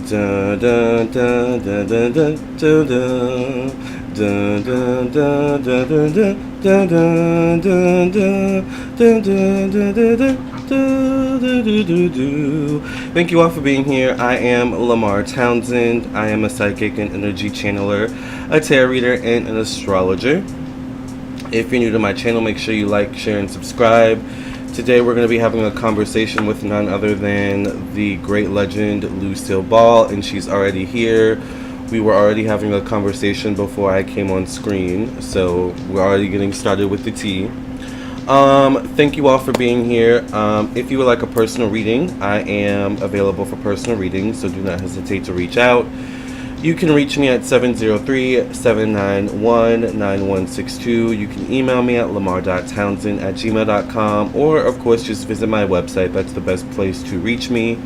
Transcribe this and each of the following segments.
Da da da da da da da da da da da da da. Thank you all for being here. I am Lamarr Townsend. I am a psychic and energy channeler, a tarot reader, and an astrologer. If you're new to my channel, make sure you like, share, and subscribe. Today we're going to be having a conversation with none other than the great legend Lucille Ball, and she's already here. We were already having a conversation before I came on screen, so we're already getting started with the tea. Thank you all for being here. If you would like a personal reading, I am available for personal readings, so do not hesitate to reach out. You can reach me at 703-791-9162. You can email me at lamarrtownsend@gmail.com, or of course just visit my website. That's the best place to reach me,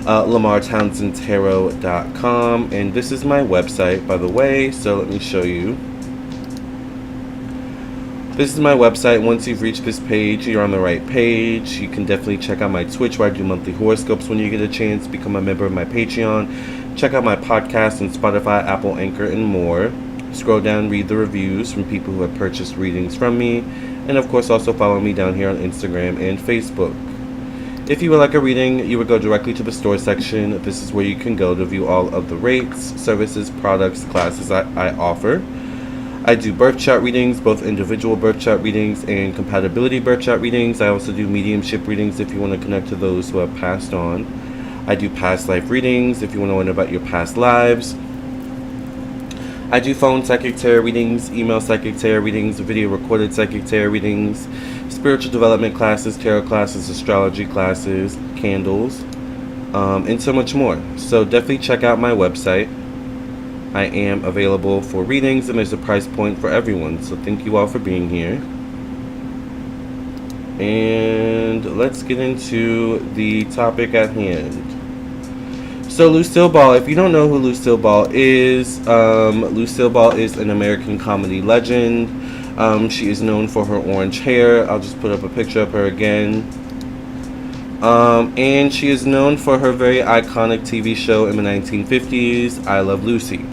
lamarrtownsendtarot.com. And this is my website, by the way, so let me show you. This is my website. Once you've reached this page, you're on the right page. You can definitely check out my Twitch where I do monthly horoscopes when you get a chance. Become a member of my Patreon. Check out my podcast on Spotify, Apple, Anchor, and more. Scroll down, read the reviews from people who have purchased readings from me. And of course, also follow me down here on Instagram and Facebook. If you would like a reading, you would go directly to the store section. This is where you can go to view all of the rates, services, products, classes I offer. I do birth chart readings, both individual birth chart readings and compatibility birth chart readings. I also do mediumship readings if you want to connect to those who have passed on. I do past life readings if you want to learn about your past lives. I do phone psychic tarot readings, email psychic tarot readings, video recorded psychic tarot readings, spiritual development classes, tarot classes, astrology classes, candles, and so much more. So definitely check out my website. I am available for readings, and there's a price point for everyone. So thank you all for being here. And let's get into the topic at hand. So Lucille Ball, if you don't know who Lucille Ball is an American comedy legend. She is known for her orange hair. I'll just put up a picture of her again. And she is known for her very iconic TV show in the 1950s, I Love Lucy.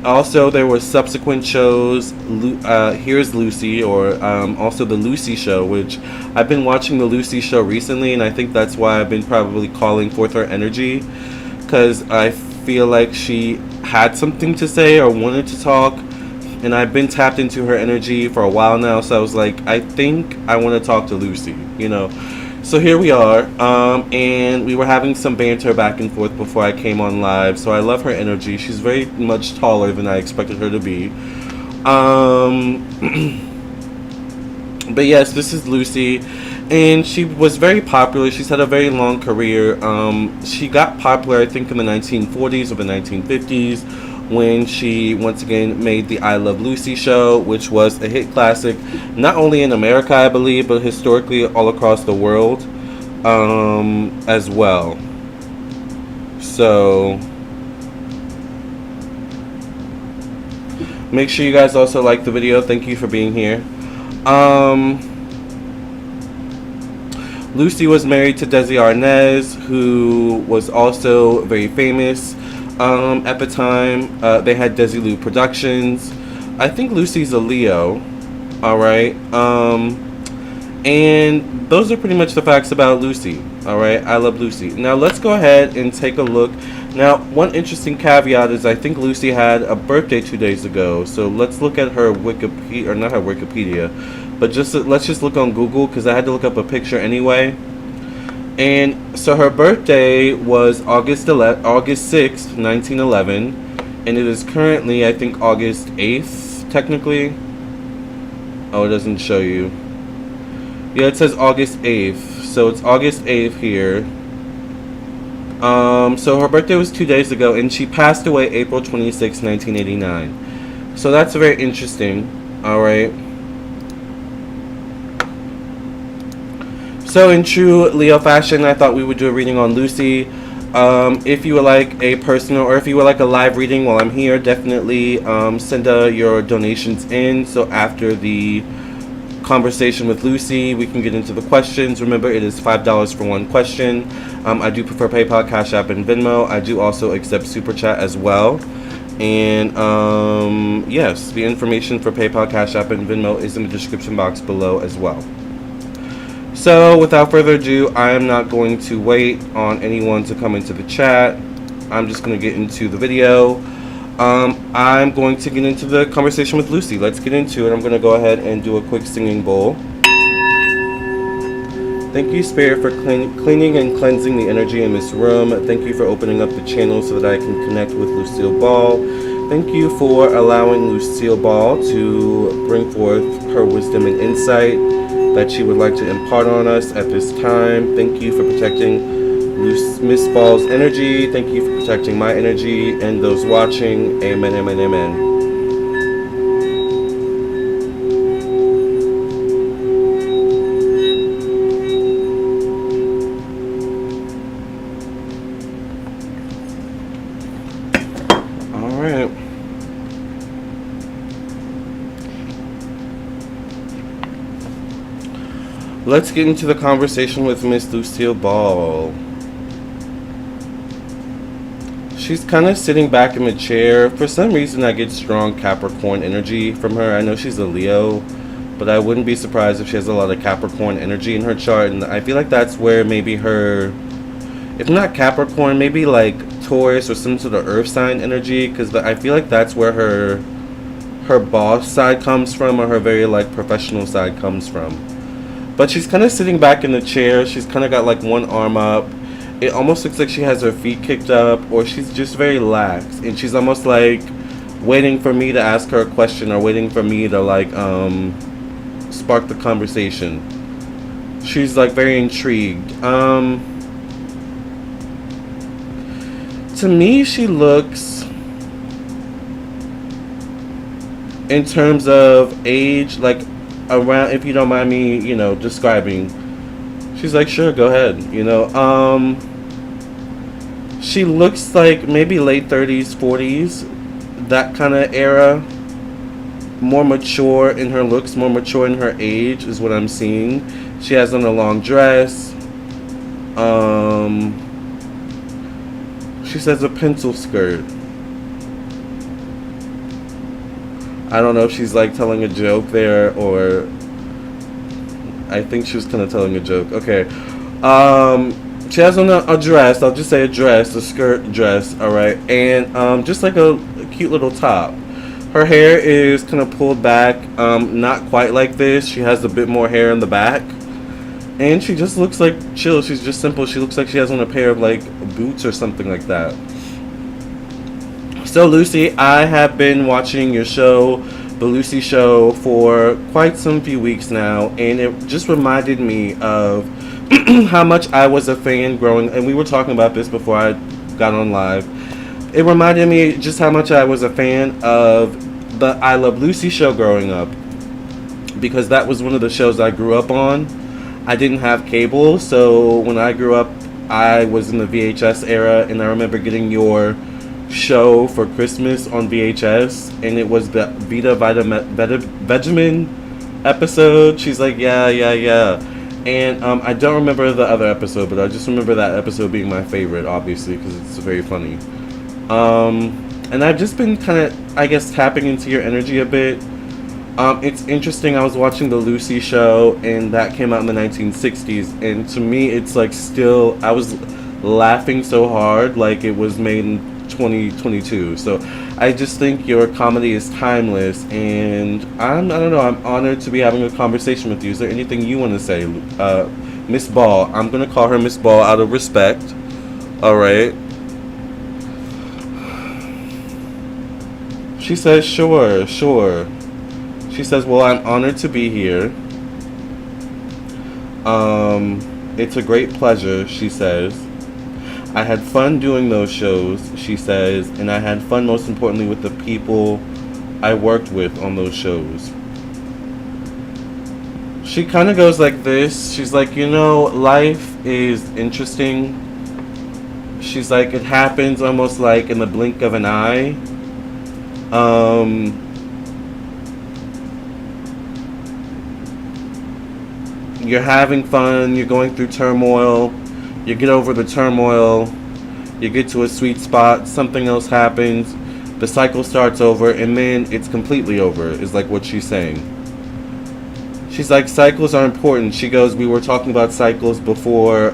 Also, there were subsequent shows, Here's Lucy, or also The Lucy Show, which I've been watching The Lucy Show recently, and I think that's why I've been probably calling forth her energy, because I feel like she had something to say or wanted to talk, and I've been tapped into her energy for a while now, so I was like, I think I want to talk to Lucy, you know. So here we are, and we were having some banter back and forth before I came on live, so I love her energy. She's very much taller than I expected her to be. But yes, this is Lucy, and she was very popular. She's had a very long career. She got popular, I think, in the 1940s or the 1950s, when she once again made the I Love Lucy show, which was a hit classic, not only in America, I believe, but historically all across the world as well. So make sure you guys also like the video. Thank you for being here. Lucy was married to Desi Arnaz, who was also very famous. At the time, they had Desilu Productions. I think Lucy's a Leo. Alright. And those are pretty much the facts about Lucy. Alright. I love Lucy. Now let's go ahead and take a look. Now, one interesting caveat is I think Lucy had a birthday 2 days ago. So let's look at her Wikipedia, or not her Wikipedia, but let's just look on Google, because I had to look up a picture anyway. And so her birthday was August 6th, 1911, and it is currently, I think, August 8th, technically. Oh, it doesn't show you. Yeah, it says August 8th, so it's August 8th here. So her birthday was 2 days ago, and she passed away April 26th, 1989. So that's very interesting, alright. So in true Leo fashion, I thought we would do a reading on Lucy. If you would like a personal, or if you would like a live reading while I'm here, definitely send your donations in. So after the conversation with Lucy. We can get into the questions. Remember, it is $5 for one question. I do prefer PayPal, Cash App, and Venmo. I do also accept Super Chat as well. And yes, the information for PayPal, Cash App, and Venmo is in the description box below as well. So without further ado, I am not going to wait on anyone to come into the chat. I'm just going to get into the video. I'm going to get into the conversation with Lucy. Let's get into it. I'm going to go ahead and do a quick singing bowl. Thank you, Spirit, for cleaning and cleansing the energy in this room. Thank you for opening up the channel so that I can connect with Lucille Ball. Thank you for allowing Lucille Ball to bring forth her wisdom and insight that she would like to impart on us at this time. Thank you for protecting Miss Ball's energy. Thank you for protecting my energy and those watching. Amen, amen, amen. All right. Let's get into the conversation with Miss Lucille Ball. She's kind of sitting back in the chair. For some reason, I get strong Capricorn energy from her. I know she's a Leo, but I wouldn't be surprised if she has a lot of Capricorn energy in her chart. And I feel like that's where maybe her, if not Capricorn, maybe like Taurus or some sort of earth sign energy. Because I feel like that's where her boss side comes from, or her very like professional side comes from. But she's kind of sitting back in the chair. She's kind of got like one arm up. It almost looks like she has her feet kicked up, or she's just very lax, and she's almost like waiting for me to ask her a question, or waiting for me to like spark the conversation. She's like very intrigued. To me, she looks, in terms of age, like around, if you don't mind me, you know, describing. She's like, sure, go ahead. You know, she looks like maybe late 30s, 40s, that kind of era. More mature in her looks, more mature in her age is what I'm seeing. She has on a long dress. She says a pencil skirt. I don't know if she's like telling a joke there, or I think she was kind of telling a joke. Okay. She has on a dress. I'll just say a dress, a skirt dress. All right. And just like a cute little top. Her hair is kind of pulled back. Not quite like this. She has a bit more hair in the back. And she just looks like chill. She's just simple. She looks like she has on a pair of like boots or something like that. So Lucy, I have been watching your show, The Lucy Show, for quite some few weeks now, and it just reminded me of how much I was a fan growing, and we were talking about this before I got on live. It reminded me just how much I was a fan of the I Love Lucy show growing up, because that was one of the shows I grew up on. I didn't have cable, so when I grew up, I was in the VHS era, and I remember getting your show for Christmas on VHS, and it was the Vita Vegemin episode. She's like, yeah. And I don't remember the other episode, but I just remember that episode being my favorite, obviously, because it's very funny. And I've just been kind of, I guess, tapping into your energy a bit. It's interesting, I was watching The Lucy Show, and that came out in the 1960s, and to me, it's like still, I was laughing so hard like it was made in 2022. So I just think your comedy is timeless, and I don't know, I'm honored to be having a conversation with you. Is there anything you want to say, Miss Ball? I'm gonna call her Miss Ball out of respect. All right. She says sure. She says, well, I'm honored to be here. It's a great pleasure, she says. I had fun doing those shows, she says, and I had fun most importantly with the people I worked with on those shows. She kind of goes like this. She's like, you know, life is interesting. She's like, it happens almost like in the blink of an eye. You're having fun, you're going through turmoil, you get over the turmoil, you get to a sweet spot, something else happens, the cycle starts over, and then it's completely over, is like what she's saying. She's like, cycles are important. She goes, we were talking about cycles before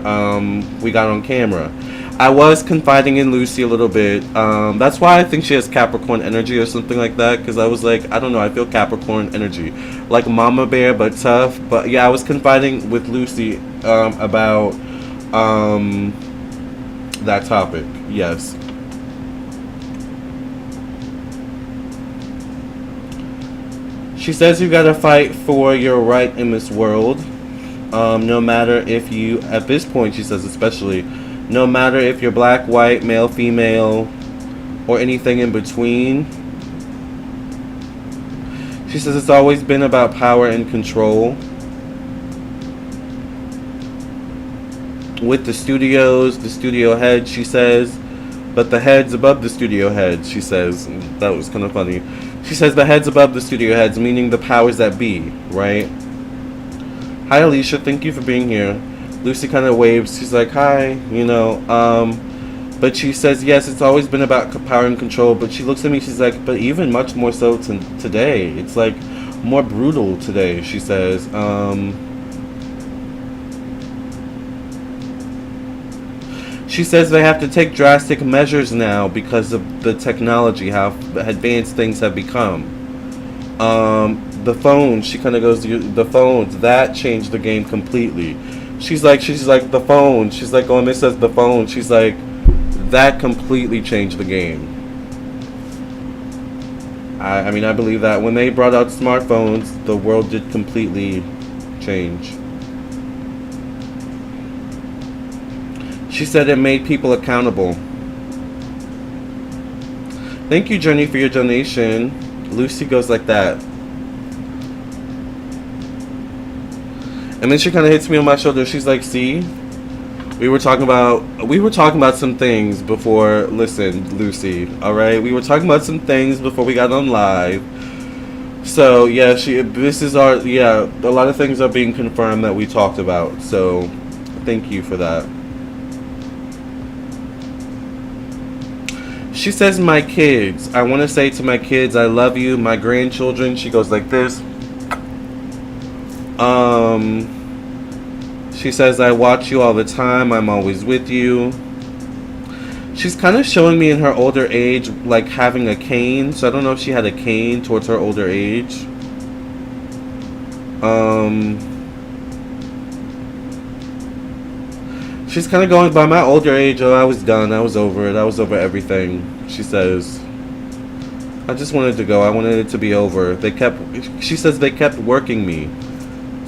we got on camera. I was confiding in Lucy a little bit. That's why I think she has Capricorn energy or something like that, because I was like, I don't know, I feel Capricorn energy. Like mama bear, but tough. But yeah, I was confiding with Lucy about that topic. Yes. She says you gotta fight for your right in this world. No matter if you, at this point, she says especially, no matter if you're black, white, male, female, or anything in between. She says it's always been about power and control. With the studios, the studio heads, she says, but the heads above the studio heads, she says. That was kind of funny. She says the heads above the studio heads, meaning the powers that be, right? Hi, Alicia. Thank you for being here. Lucy kind of waves. She's like, hi, you know. But she says, yes, it's always been about power and control. But she looks at me. She's like, but even much more so today. It's like more brutal today, she says. She says they have to take drastic measures now because of the technology, how advanced things have become. The phones, she kind of goes to the phones, that changed the game completely. She's like the phone. She's like, oh, and it says the phone. She's like, that completely changed the game. I mean, I believe that when they brought out smartphones, the world did completely change. She said it made people accountable. Thank you, Journey, for your donation. Lucy goes like that. And then she kind of hits me on my shoulder. She's like, see? We were talking about some things before. Listen, Lucy, all right? We were talking about some things before we got on live. So, yeah, a lot of things are being confirmed that we talked about. So, thank you for that. She says, my kids. I want to say to my kids, I love you. My grandchildren. She goes like this. She says, I watch you all the time. I'm always with you. She's kind of showing me in her older age, like having a cane. So I don't know if she had a cane towards her older age. She's kind of going, by my older age, oh, I was done. I was over it. I was over everything. She says, I just wanted to go. I wanted it to be over. She says they kept working me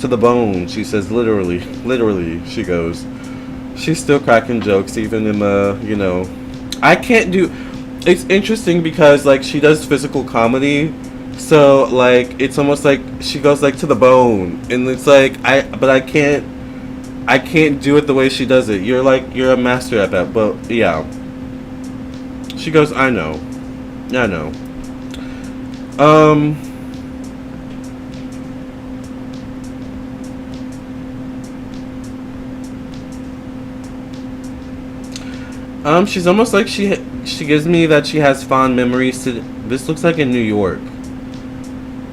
to the bone. She says, literally, she goes. She's still cracking jokes, even in the, I can't do, it's interesting because, like, she does physical comedy. So, like, it's almost like she goes, like, to the bone. And it's like, I can't do it the way she does it. You're a master at that. But yeah, she goes, I know. She's almost like she gives me that she has fond memories to. This looks like in New York.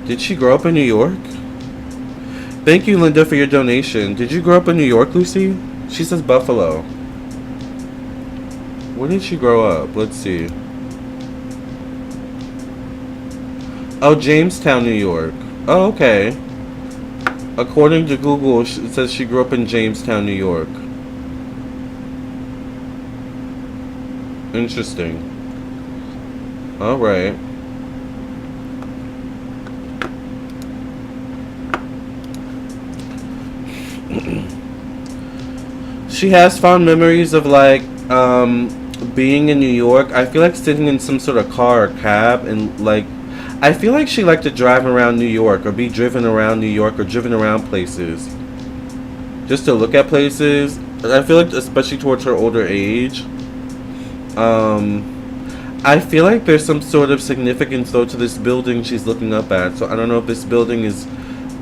Did she grow up in New York? Thank you, Linda, for your donation. Did you grow up in New York, Lucy? She says Buffalo. Where did she grow up? Let's see. Oh, Jamestown, New York. Oh, okay. According to Google, it says she grew up in Jamestown, New York. Interesting. All right. She has fond memories of like being in New York. I feel like sitting in some sort of car or cab and like I feel like she liked to drive around New York or be driven around New York or driven around places just to look at places. I feel like especially towards her older age. I feel like there's some sort of significance though to this building she's looking up at. So I don't know if this building is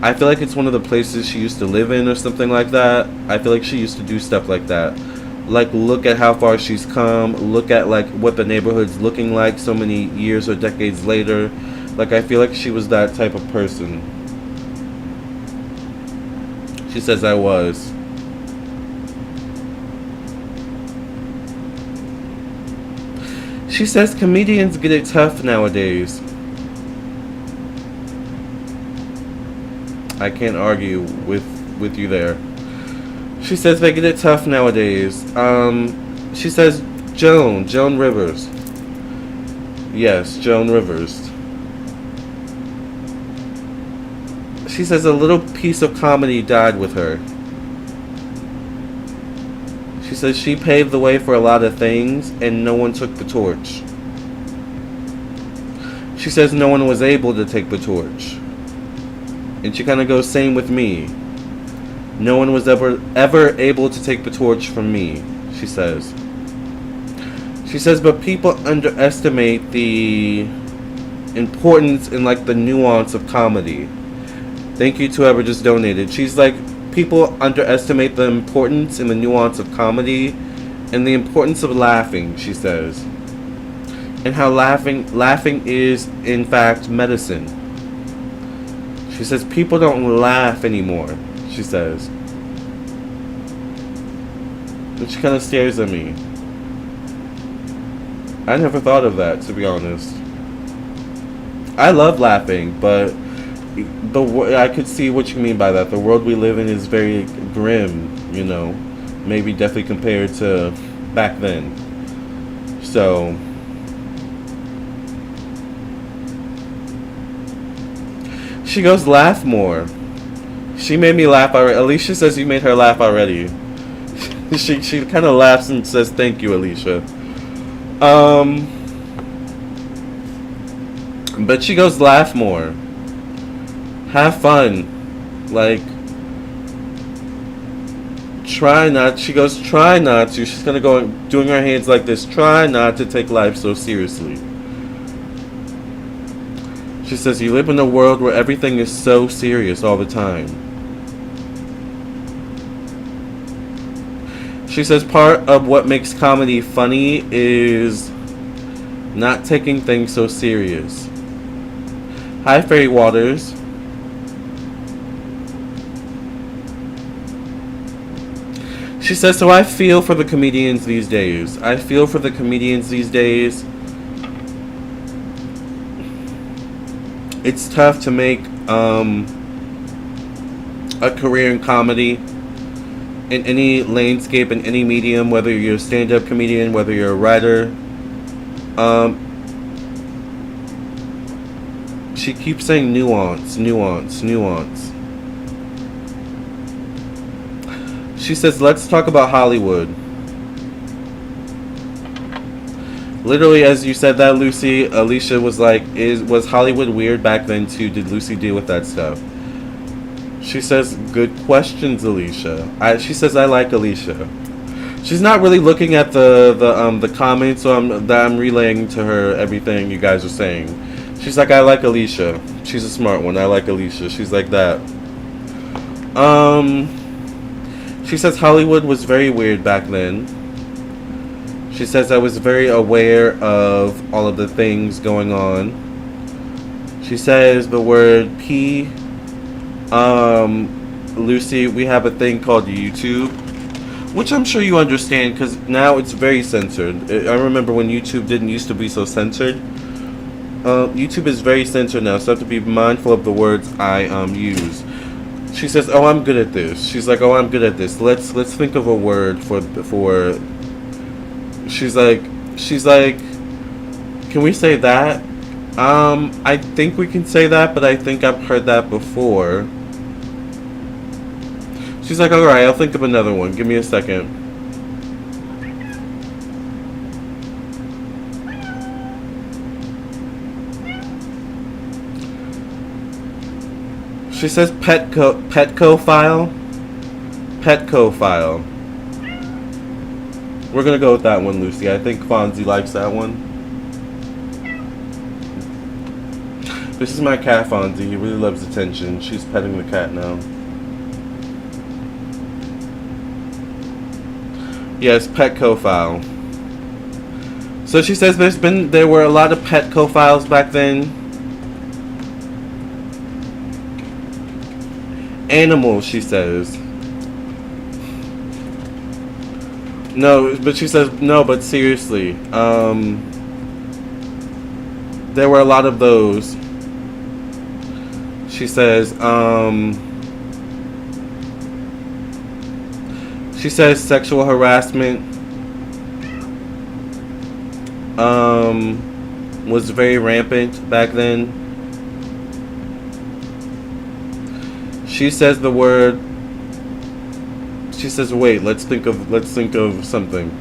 I feel like it's one of the places she used to live in or something like that. I feel like she used to do stuff like that. Like, look at how far she's come. Look at, like, what the neighborhood's looking like so many years or decades later. Like, I feel like she was that type of person. She says I was. She says comedians get it tough nowadays. I can't argue with you there. She says they get it tough nowadays. She says Joan Rivers. Yes, Joan Rivers. She says a little piece of comedy died with her. She says she paved the way for a lot of things and no one took the torch. She says no one was able to take the torch. And she kind of goes, same with me. No one was ever able to take the torch from me, she says. She says, but people underestimate the importance and, like, the nuance of comedy. Thank you to whoever just donated. She's like, people underestimate the importance and the nuance of comedy and the importance of laughing, she says. And how laughing is, in fact, medicine. She says people don't laugh anymore, she says. And she kind of stares at me. I never thought of that, to be honest. I love laughing, but I could see what you mean by that. The world we live in is very grim, you know. Maybe definitely compared to back then. So... she goes, laugh more. She made me laugh already. Alicia says you made her laugh already. She kind of laughs and says thank you, Alicia. But she goes, laugh more. Have fun. Like, try not. She goes, try not to. She's gonna go doing her hands like this. Try not to take life so seriously. She says, you live in a world where everything is so serious all the time. She says part of what makes comedy funny is not taking things so serious. Hi, Fairy Waters. She says, so I feel for the comedians these days. I feel for the comedians these days. It's tough to make a career in comedy in any landscape, in any medium, whether you're a stand-up comedian, whether you're a writer. She keeps saying nuance, nuance, nuance. She says, let's talk about Hollywood. Literally, as you said that, Lucy, Alicia was like, was Hollywood weird back then too? Did Lucy deal with that stuff? She says, good questions, Alicia. She says, I like Alicia. She's not really looking at the comments, so I'm relaying to her everything you guys are saying. She's like, I like Alicia. She's a smart one. I like Alicia. She's like that. She says Hollywood was very weird back then. She says I was very aware of all of the things going on. She says the word P. Lucy, we have a thing called YouTube, which I'm sure you understand because now it's very censored. I remember when YouTube didn't used to be so censored. YouTube is very censored now, so I have to be mindful of the words I use. She says, "Oh, I'm good at this." She's like, "Oh, I'm good at this. Let's think of a word for." She's like, "Can we say that?" I think we can say that, but I think I've heard that before. She's like, "Alright, I'll think of another one. Give me a second." She says Petco file. Petco file. We're gonna go with that one, Lucy. I think Fonzie likes that one. This is my cat, Fonzie. He really loves attention. She's petting the cat now. Yes, Petco file. So she says there were a lot of Petco files back then. Animals, she says. No, but she says, no, but seriously. There were a lot of those. She says, sexual harassment was very rampant back then. She says the word. She says, "Wait, let's think of something."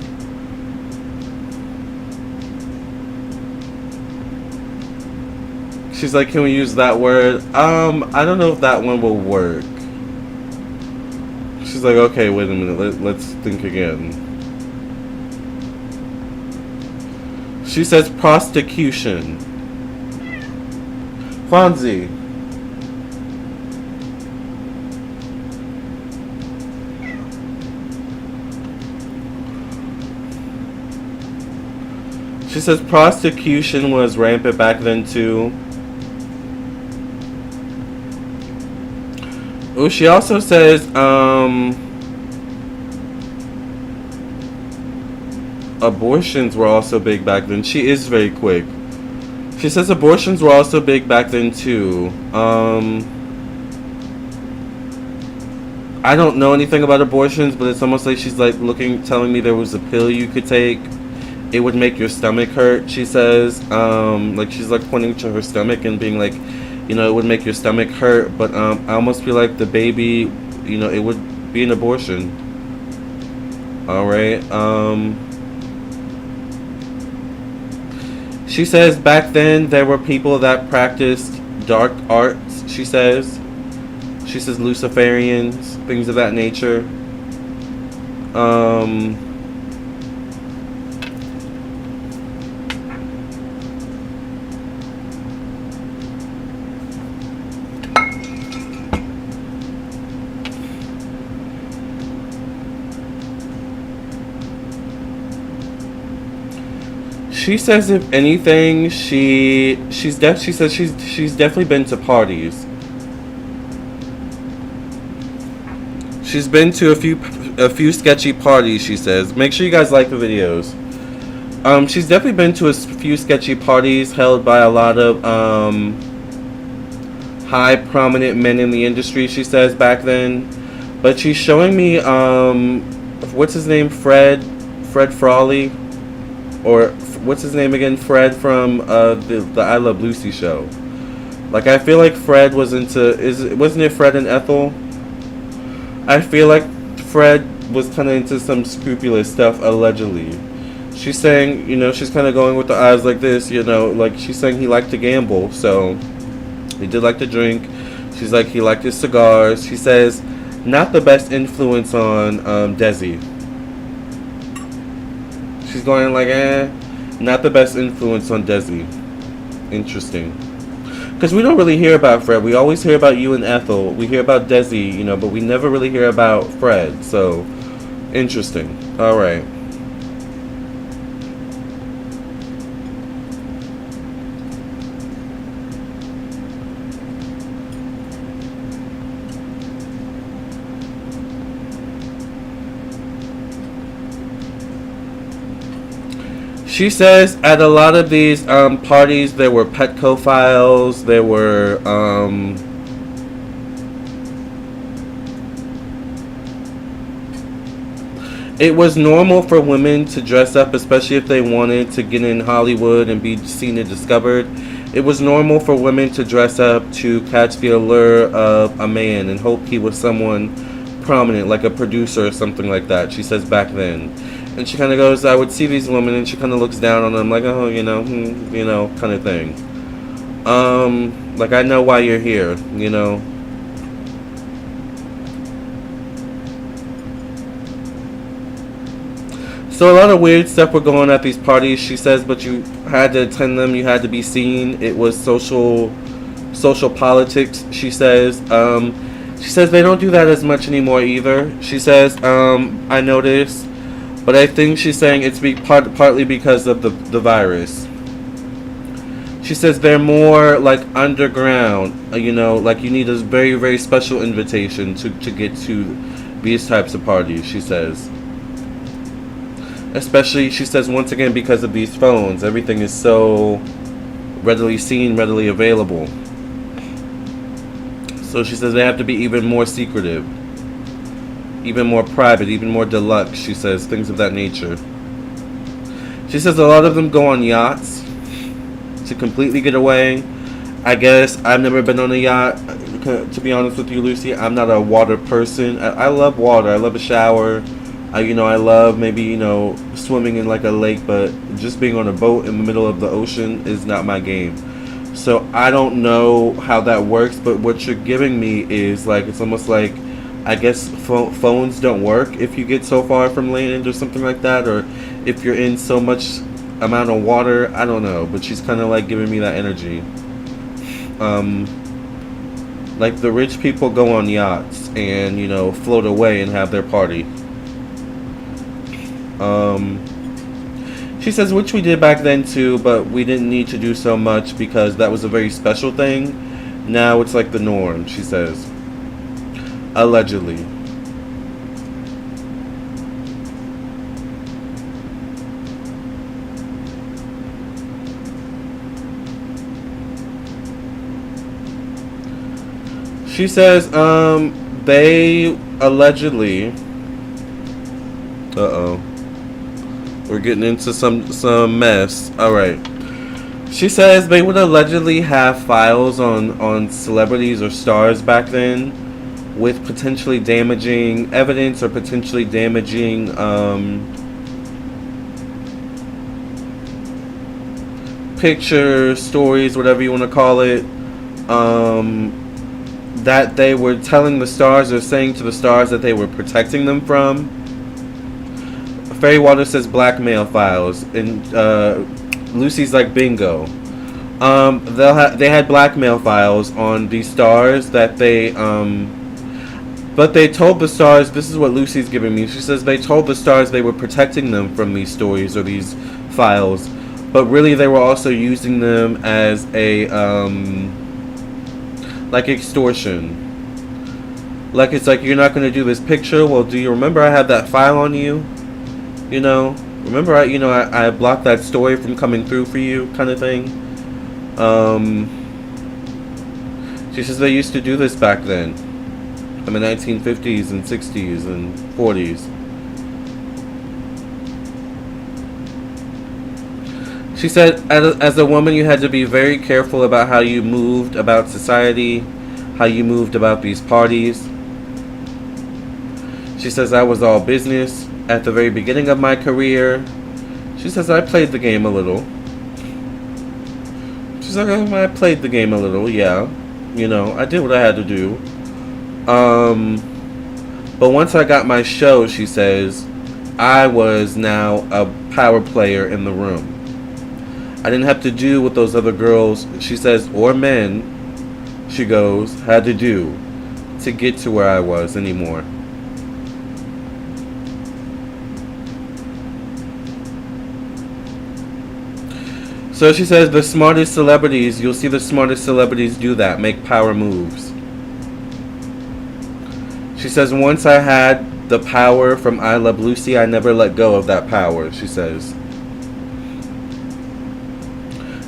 She's like, "Can we use that word?" I don't know if that one will work. She's like, "Okay, wait a minute. Let's think again." She says prostitution. Fonzie. She says prostitution was rampant back then too. Oh, she also says abortions were also big back then. She is very quick. She says abortions were also big back then too. I don't know anything about abortions, but it's almost like she's like telling me there was a pill you could take. It would make your stomach hurt, she says. Like she's like pointing to her stomach and being like, you know, it would make your stomach hurt, but I almost feel like the baby, you know, it would be an abortion. Alright. She says back then there were people that practiced dark arts, she says. She says Luciferians, things of that nature. She says if anything, she says she's definitely been to parties. She's been to a few sketchy parties, she says. Make sure you guys like the videos. She's definitely been to a few sketchy parties held by a lot of high prominent men in the industry, she says, back then. But she's showing me what's his name? Fred Frawley, or what's his name again? Fred from the I Love Lucy show. Like, I feel like Fred was wasn't it Fred and Ethel? I feel like Fred was kind of into some scrupulous stuff, allegedly. She's saying, you know, she's kind of going with the eyes like this, you know, like she's saying he liked to gamble, so he did like to drink. She's like, he liked his cigars. She says, not the best influence on Desi. She's going like, not the best influence on Desi. Interesting. Because we don't really hear about Fred. We always hear about you and Ethel. We hear about Desi, you know, but we never really hear about Fred. So, interesting. Alright. She says at a lot of these parties there were Petco files, there were it was normal for women to dress up, especially if they wanted to get in Hollywood and be seen and discovered. It was normal for women to dress up to catch the allure of a man and hope he was someone prominent, like a producer or something like that, she says back then. And she kind of goes, I would see these women, and she kind of looks down on them like, oh, you know, kind of thing. Like, I know why you're here, you know. So a lot of weird stuff were going on at these parties, she says, but you had to attend them, you had to be seen. It was social social politics, she says. She says they don't do that as much anymore either. She says, I noticed, but I think she's saying it's partly because of the virus. She says they're more like underground, like you need a very, very special invitation to get to these types of parties, she says. Especially, she says, once again, because of these phones. Everything is so readily seen, readily available. So she says they have to be even more secretive, even more private, even more deluxe, she says, things of that nature. She says a lot of them go on yachts to completely get away. I guess I've never been on a yacht, to be honest with you, Lucy. I'm not a water person. I love water. I love a shower. I love maybe, swimming in like a lake, but just being on a boat in the middle of the ocean is not my game. So I don't know how that works, but what you're giving me is like, it's almost like, I guess phones don't work if you get so far from land or something like that, or if you're in so much amount of water. I don't know, but she's kind of like giving me that energy. Like the rich people go on yachts and, float away and have their party. She says, which we did back then too, but we didn't need to do so much because that was a very special thing. Now it's like the norm, she says. Allegedly. She says, they allegedly... Uh-oh. We're getting into some mess. Alright. She says they would allegedly have files on celebrities or stars back then with potentially damaging evidence or potentially damaging pictures, stories, whatever you want to call it, that they were telling the stars or saying to the stars that they were protecting them from. Fairywater says blackmail files, and Lucy's like bingo. They had blackmail files on these stars that they but they told the stars, this is what Lucy's giving me. She says they told the stars they were protecting them from these stories or these files, but really they were also using them as a like extortion. Like it's like, you're not going to do this picture. Well, do you remember I had that file on you? Remember I blocked that story from coming through for you, kind of thing. She says they used to do this back then, in the 1950s and 60s and 40s. She said, as a woman, you had to be very careful about how you moved about society, how you moved about these parties. She says, I was all business. At the very beginning of my career, she says, I played the game a little. She's like, I played the game a little, yeah. I did what I had to do. But once I got my show, she says, I was now a power player in the room. I didn't have to do what those other girls, she says, or men, she goes, had to do to get to where I was anymore. So she says the smartest celebrities, you'll see the smartest celebrities do that, make power moves. She says once I had the power from I Love Lucy, I never let go of that power, she says.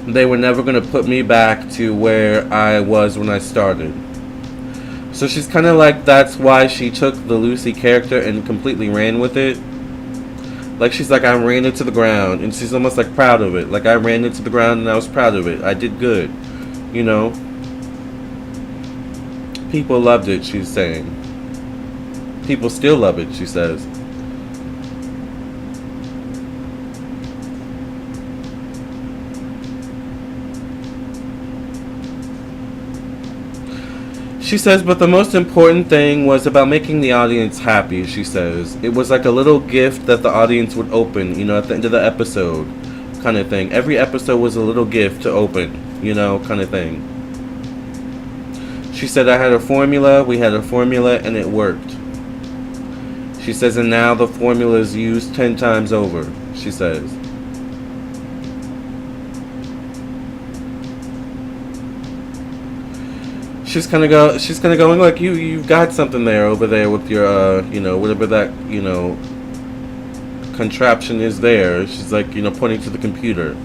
They were never going to put me back to where I was when I started. So she's kind of like, that's why she took the Lucy character and completely ran with it. Like she's like, I ran it to the ground, and she's almost like proud of it. Like I ran it to the ground and I was proud of it. I did good, People loved it, she's saying. People still love it, she says. She says, but the most important thing was about making the audience happy, she says. It was like a little gift that the audience would open, at the end of the episode, kind of thing. Every episode was a little gift to open, kind of thing. She said, I had a formula, we had a formula, and it worked. She says, and now the formula is used 10 times over, she says. She's kind of going like, you've got something there over there with your, whatever that, contraption is there. She's like, pointing to the computer.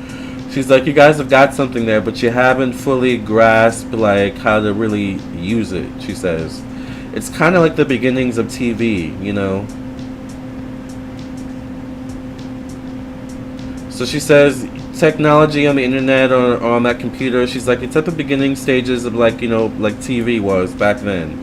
She's like, you guys have got something there, but you haven't fully grasped, like, how to really use it, she says. It's kind of like the beginnings of TV, So she says, technology on the internet or on that computer, she's like, it's at the beginning stages of, like, like TV was back then.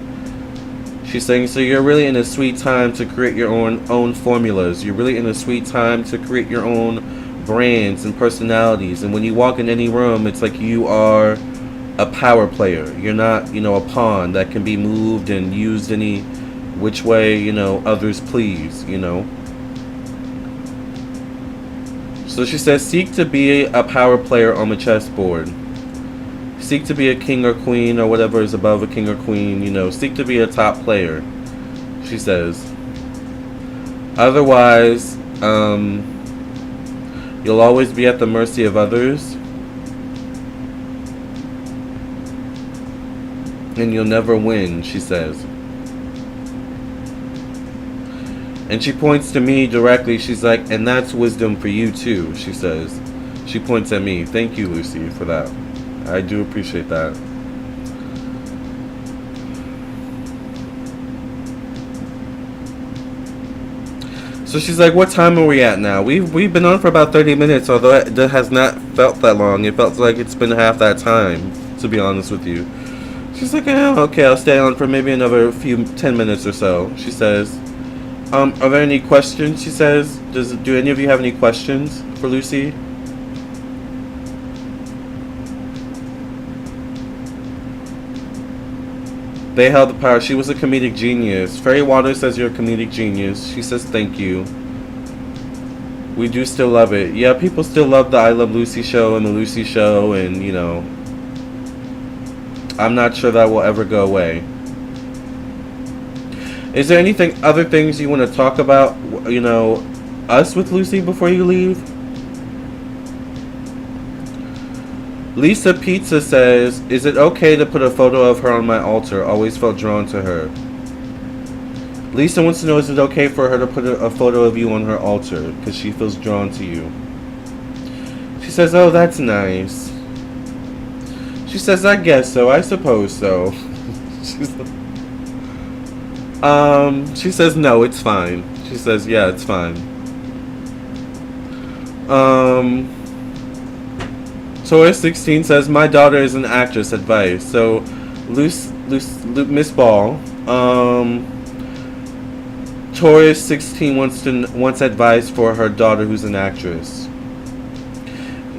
She's saying, so you're really in a sweet time to create your own formulas. You're really in a sweet time to create your own brands and personalities. And when you walk in any room, it's like you are a power player. You're not, a pawn that can be moved and used any which way, others please, So she says, seek to be a power player on the chessboard. Seek to be a king or queen or whatever is above a king or queen, seek to be a top player, she says. Otherwise, you'll always be at the mercy of others. And you'll never win, she says. And she points to me directly. She's like, and that's wisdom for you too, she says. She points at me. Thank you, Lucy, for that. I do appreciate that. So she's like, what time are we at now? We've been on for about 30 minutes, although it has not felt that long. It felt like it's been half that time, to be honest with you. She's like, oh, okay, I'll stay on for maybe another 10 minutes or so. She says, are there any questions? She says, do any of you have any questions for Lucy? They held the power. She was a comedic genius. Fairy Water says you're a comedic genius. She says thank you. We do still love it. Yeah, people still love the I Love Lucy show and the Lucy show, and I'm not sure that will ever go away. Is there other things you want to talk about, us with Lucy before you leave? Lisa Pizza says, is it okay to put a photo of her on my altar? Always felt drawn to her. Lisa wants to know, is it okay for her to put a photo of you on her altar because she feels drawn to you? She says, oh, that's nice. She says, I guess so. I suppose so. She says, no, it's fine. She says, yeah, it's fine. Taurus 16 says, my daughter is an actress. Advice. So, Miss Ball, Taurus 16 wants advice for her daughter who's an actress.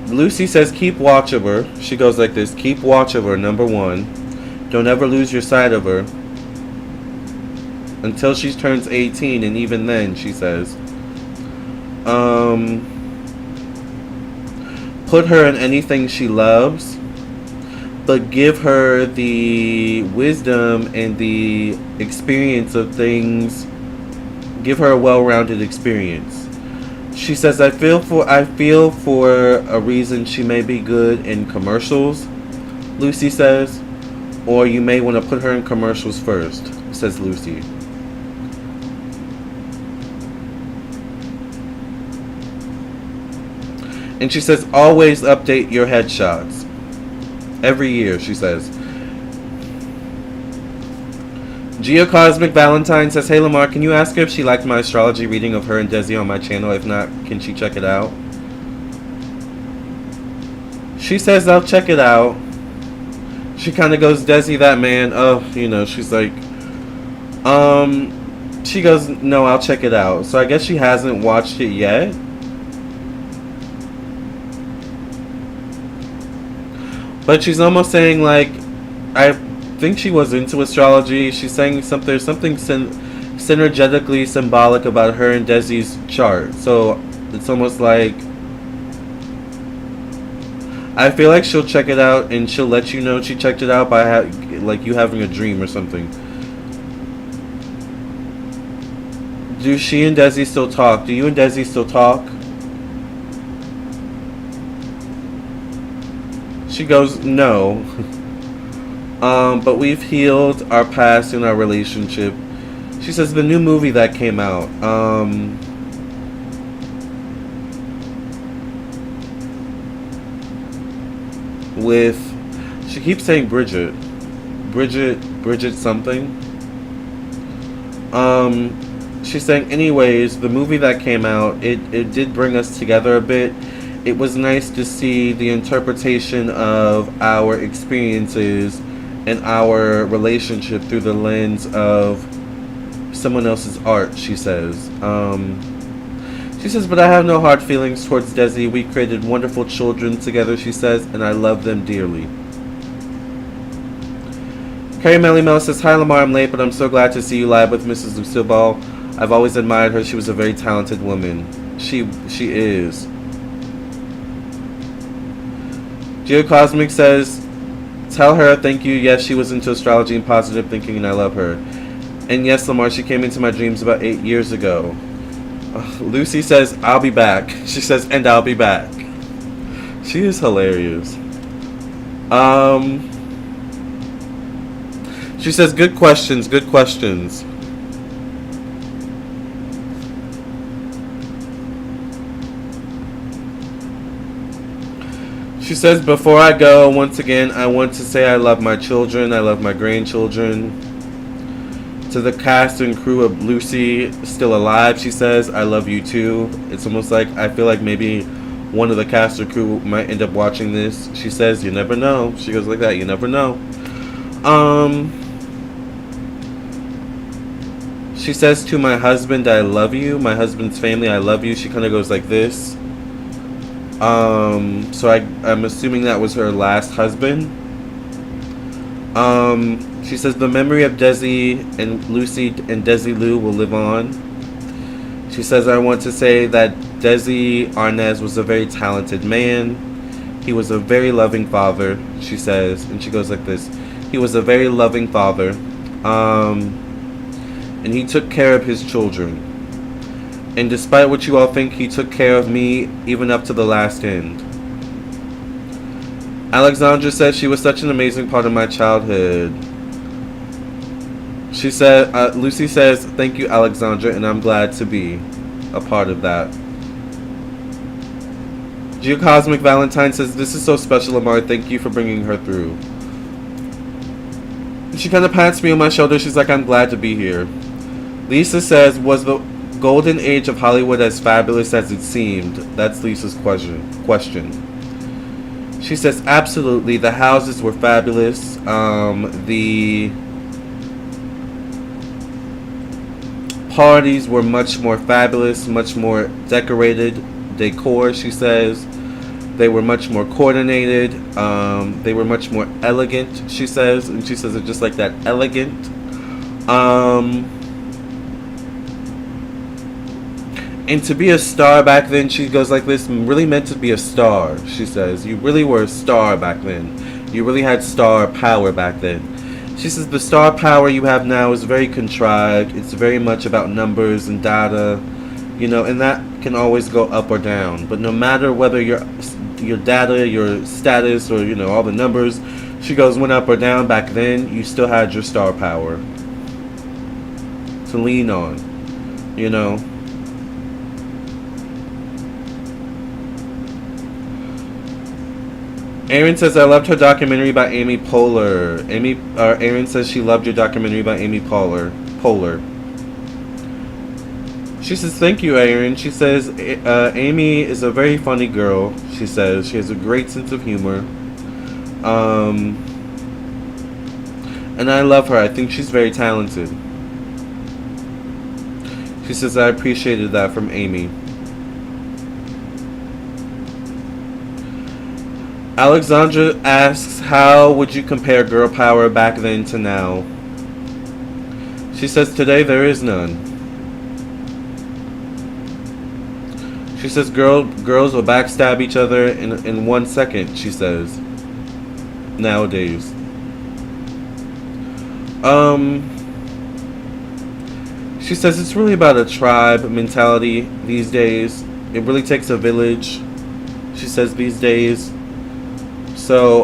Lucy says, keep watch of her. She goes like this, keep watch of her, number one. Don't ever lose your sight of her. Until she turns 18, and even then, she says. Put her in anything she loves, but give her the wisdom and the experience of things. Give her a well-rounded experience. She says, I feel for a reason she may be good in commercials, Lucy says, or you may want to put her in commercials first, says Lucy. And she says, always update your headshots. Every year, she says. Geocosmic Valentine says, hey Lamar, can you ask her if she liked my astrology reading of her and Desi on my channel? If not, can she check it out? She says, I'll check it out. She kind of goes, Desi, that man, she's like, she goes, no, I'll check it out. So I guess she hasn't watched it yet. But she's almost saying, like, I think she was into astrology. She's saying there's something synergetically symbolic about her and Desi's chart. So it's almost like, I feel like she'll check it out and she'll let you know she checked it out by like you having a dream or something. Do she and Desi still talk? Do you and Desi still talk? She goes, no. But we've healed our past in our relationship. She says the new movie that came out. With, she keeps saying Bridget something. She's saying, anyways, the movie that came out, it did bring us together a bit. It was nice to see the interpretation of our experiences and our relationship through the lens of someone else's art, she says. She says, but I have no hard feelings towards Desi. We created wonderful children together, she says, and I love them dearly. Carrie Melly Mel says, hi Lamarr, I'm late, but I'm so glad to see you live with Mrs. Lucille Ball. I've always admired her. She was a very talented woman. She is. Geocosmic says, tell her thank you. Yes, she was into astrology and positive thinking, and I love her. And yes, Lamarr, she came into my dreams about 8 years ago. Lucy says, I'll be back. She says, and I'll be back. She is hilarious. She says, good questions, good questions. She says, before I go, once again, I want to say I love my children. I love my grandchildren. To the cast and crew of Lucy Still Alive, she says, I love you too. It's almost like, I feel like maybe one of the cast or crew might end up watching this. She says, you never know. She goes like that, you never know. She says to my husband, I love you. My husband's family, I love you. She kind of goes like this. So I'm assuming that was her last husband. She says the memory of Desi and Lucy and Desi Lou will live on. She says, I want to say that Desi Arnaz was a very talented man. He was a very loving father, she says, and she goes like this. He was a very loving father. And he took care of his children. And despite what you all think, he took care of me even up to the last end. Alexandra said she was such an amazing part of my childhood. She said, Lucy says, thank you, Alexandra, and I'm glad to be a part of that. Geocosmic Valentine says, this is so special, Lamarr. Thank you for bringing her through. She kind of pats me on my shoulder. She's like, I'm glad to be here. Lisa says, was the golden age of Hollywood as fabulous as it seemed? That's Lisa's question. She says, absolutely. The houses were fabulous. The parties were much more fabulous, much more decorated decor, she says. They were much more coordinated. They were much more elegant, she says. And she says it just like that, elegant. And to be a star back then, she goes like this, really meant to be a star, she says. You really were a star back then. You really had star power back then. She says the star power you have now is very contrived. It's very much about numbers and data, you know, and that can always go up or down. But no matter whether your data, your status, or, you know, all the numbers, she goes, went up or down back then, you still had your star power to lean on, you know. Aaron says, I loved her documentary by Amy Poehler. Aaron says she loved your documentary by Amy Poehler. She says, thank you, Aaron. She says, Amy is a very funny girl. She says, she has a great sense of humor. And I love her. I think she's very talented. She says, I appreciated that from Amy. Alexandra asks, how would you compare girl power back then to now? She says, today there is none. She says girls will backstab each other in 1 second, she says. Nowadays. She says it's really about a tribe mentality these days. It really takes a village, she says, these days. So,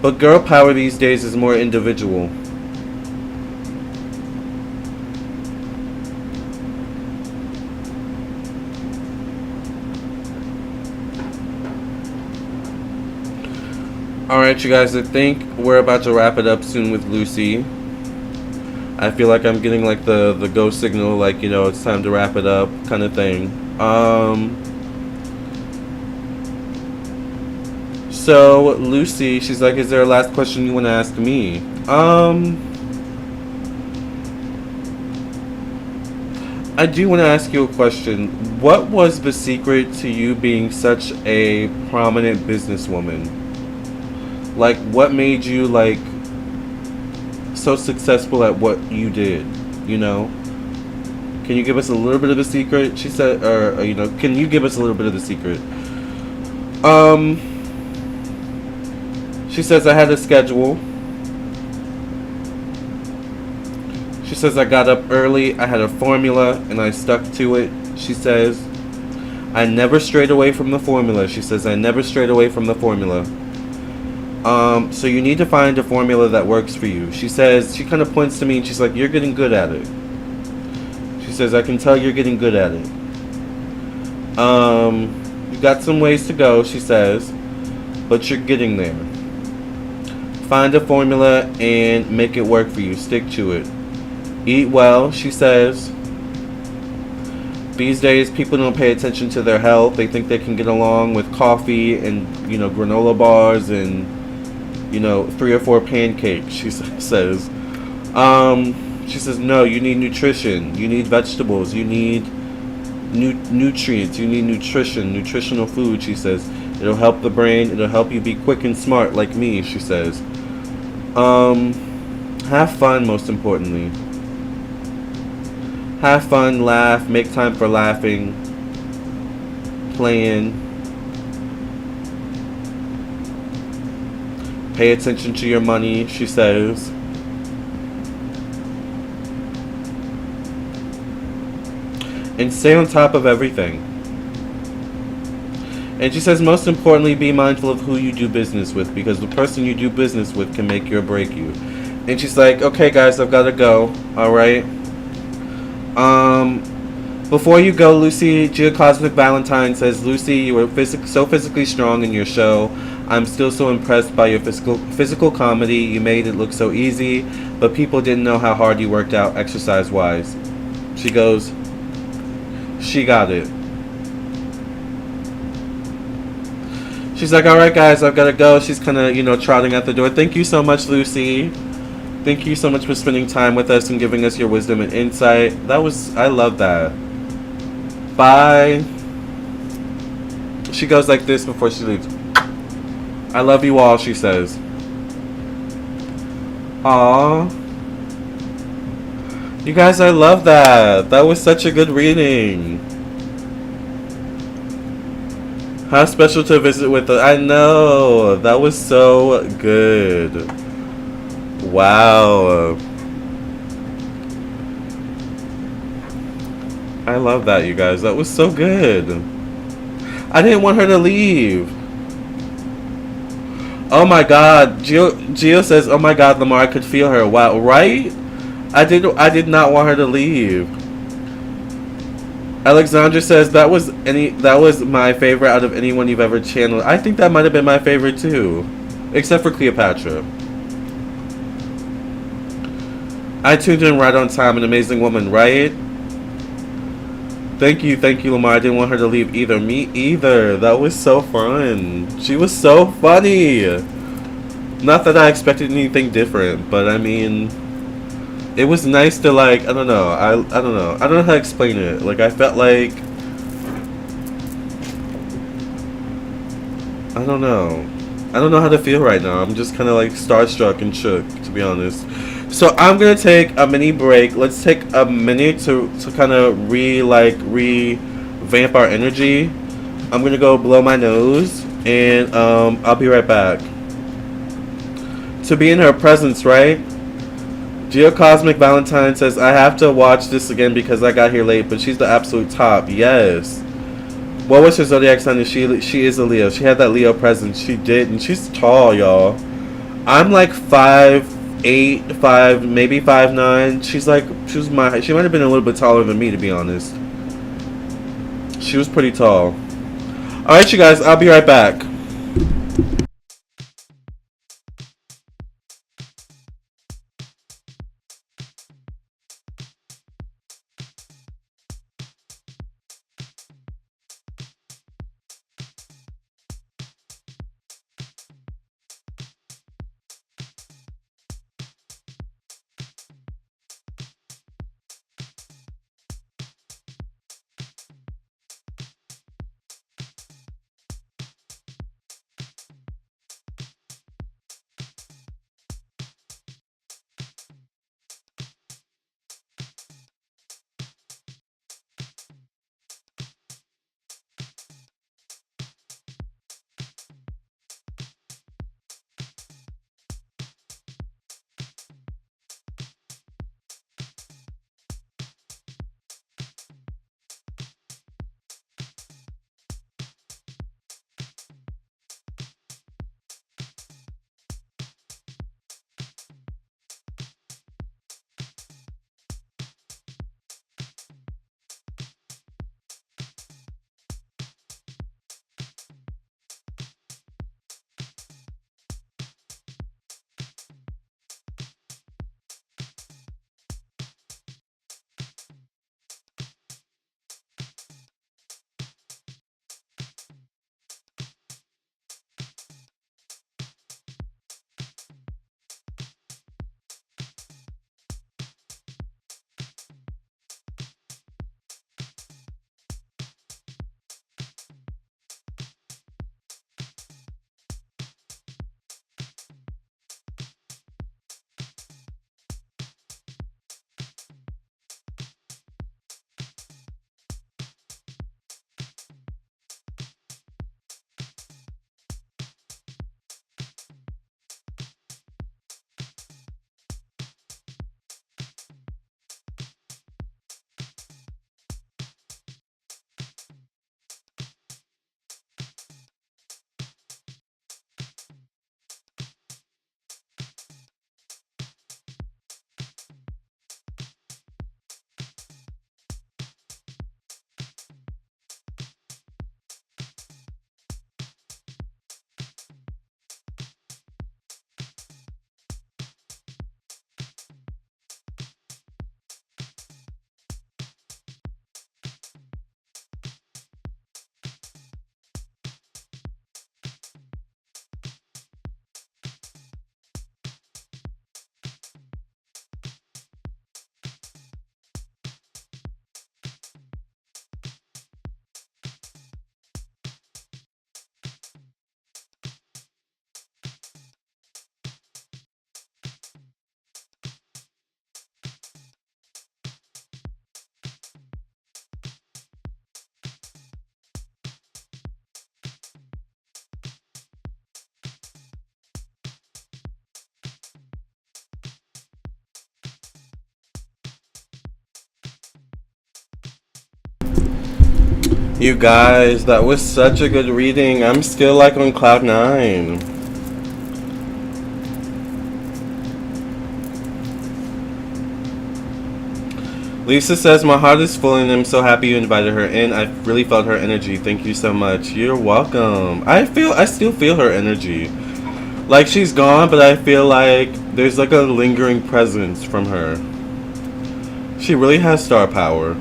but girl power these days is more individual. Alright, you guys, I think we're about to wrap it up soon with Lucy. I feel like I'm getting like the go signal, like, you know, it's time to wrap it up kind of thing. So Lucy, she's like, is there a last question you want to ask me? I do want to ask you a question. What was the secret to you being such a prominent businesswoman? Like, what made you, like, so successful at what you did, you know? Can you give us a little bit of the secret? She said, or you know, can you give us a little bit of the secret? She says, I had a schedule. She says, I got up early, I had a formula, and I stuck to it. She says, I never strayed away from the formula. She says, I never strayed away from the formula. So you need to find a formula that works for you. She says, she kind of points to me and she's like, you're getting good at it. She says, I can tell you're getting good at it. You got some ways to go, she says, but you're getting there. Find a formula and make it work for you. Stick to it. Eat well, she says. These days, people don't pay attention to their health. They think they can get along with coffee and, you know, granola bars and, you know, 3 or 4 pancakes, she says. She says, no, you need nutrition. You need vegetables. You need nutrients. You need nutrition, nutritional food, she says. It'll help the brain. It'll help you be quick and smart like me, she says. Have fun, most importantly. Have fun, laugh, make time for laughing, playing. Pay attention to your money, she says. And stay on top of everything. And she says, most importantly, be mindful of who you do business with, because the person you do business with can make you or break you. And she's like, okay, guys, I've got to go. All right. Before you go, Lucy, Geocosmic Valentine says, Lucy, you were so physically strong in your show. I'm still so impressed by your physical comedy. You made it look so easy, but people didn't know how hard you worked out exercise-wise. She goes, she got it. She's like, all right, guys, I've got to go. She's kind of, you know, trotting out the door. Thank you so much, Lucy. Thank you so much for spending time with us and giving us your wisdom and insight. I love that. Bye. She goes like this before she leaves. I love you all, she says. Aww. You guys, I love that. That was such a good reading. How special to visit with I know. That was so good. Wow. I love that, you guys. That was so good. I didn't want her to leave. Oh my god. Gio says, oh my god, Lamarr, I could feel her. Wow, right? I did not want her to leave. Alexandra says, that was my favorite out of anyone you've ever channeled. I think that might have been my favorite too. Except for Cleopatra. I tuned in right on time. An amazing woman, right? Thank you, Lamarr. I didn't want her to leave either. Me either. That was so fun. She was so funny. Not that I expected anything different, but I mean, it was nice to, like, I don't know. I don't know. I don't know how to explain it. Like, I felt like, I don't know. I don't know how to feel right now. I'm just kind of like starstruck and shook, to be honest. So I'm gonna take a mini break. Let's take a minute to kind of revamp our energy. I'm gonna go blow my nose, and I'll be right back. To be in her presence, right? Geocosmic Valentine says, I have to watch this again because I got here late, but she's the absolute top. Yes. What was her zodiac sign? She is a Leo. She had that Leo presence. She did, and she's tall, y'all. I'm like 5'8", maybe 5'9". She might have been a little bit taller than me, to be honest. She was pretty tall. Alright, you guys, I'll be right back. You guys, that was such a good reading. I'm still like on cloud nine. Lisa says, my heart is full and I'm so happy you invited her in. I really felt her energy. Thank you so much. You're welcome. I still feel her energy. Like she's gone, but I feel like there's like a lingering presence from her. She really has star power.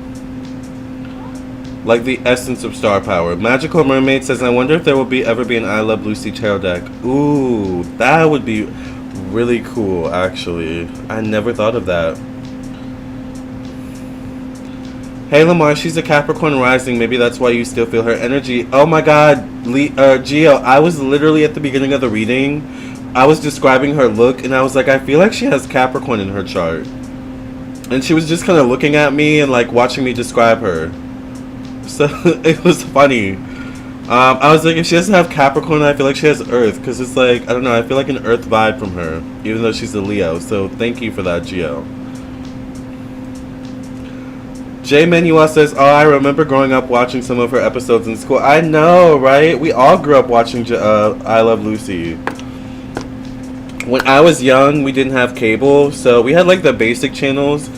Like the essence of star power. Magical Mermaid says, I wonder if there will ever be an I Love Lucy tarot deck. Ooh, that would be really cool, actually. I never thought of that. Hey Lamarr, she's a Capricorn rising. Maybe that's why you still feel her energy. Oh my god, Gio, I was literally at the beginning of the reading I was describing her look, and I was like, I feel like she has Capricorn in her chart. And she was just kind of looking at me and like watching me describe her. So it was funny. I was like, if she doesn't have Capricorn, I feel like she has Earth. Because it's like, I don't know, I feel like an Earth vibe from her. Even though she's a Leo. So thank you for that, Gio. J Manuel says, oh, I remember growing up watching some of her episodes in school. I know, right? We all grew up watching I Love Lucy. When I was young, we didn't have cable. So we had like the basic channels.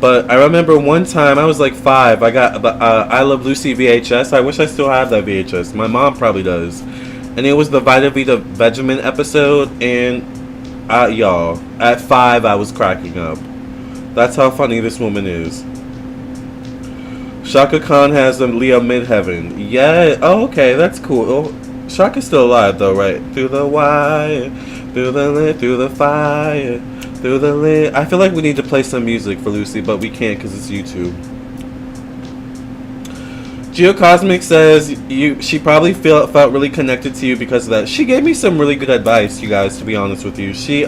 But I remember one time, I was like 5, I got I Love Lucy VHS. I wish I still have that VHS. My mom probably does. And it was the Vita Vita Vegemin episode. And y'all, at 5, I was cracking up. That's how funny this woman is. Shaka Khan has a Leo midheaven. Yeah, oh, okay, that's cool. Oh, Shaka's still alive though, right? Through the wire, through the lit, through the fire. Through the lid. I feel like we need to play some music for Lucy, but we can't because it's YouTube. Geocosmic says she probably felt really connected to you because of that. She gave me some really good advice, you guys, to be honest with you. She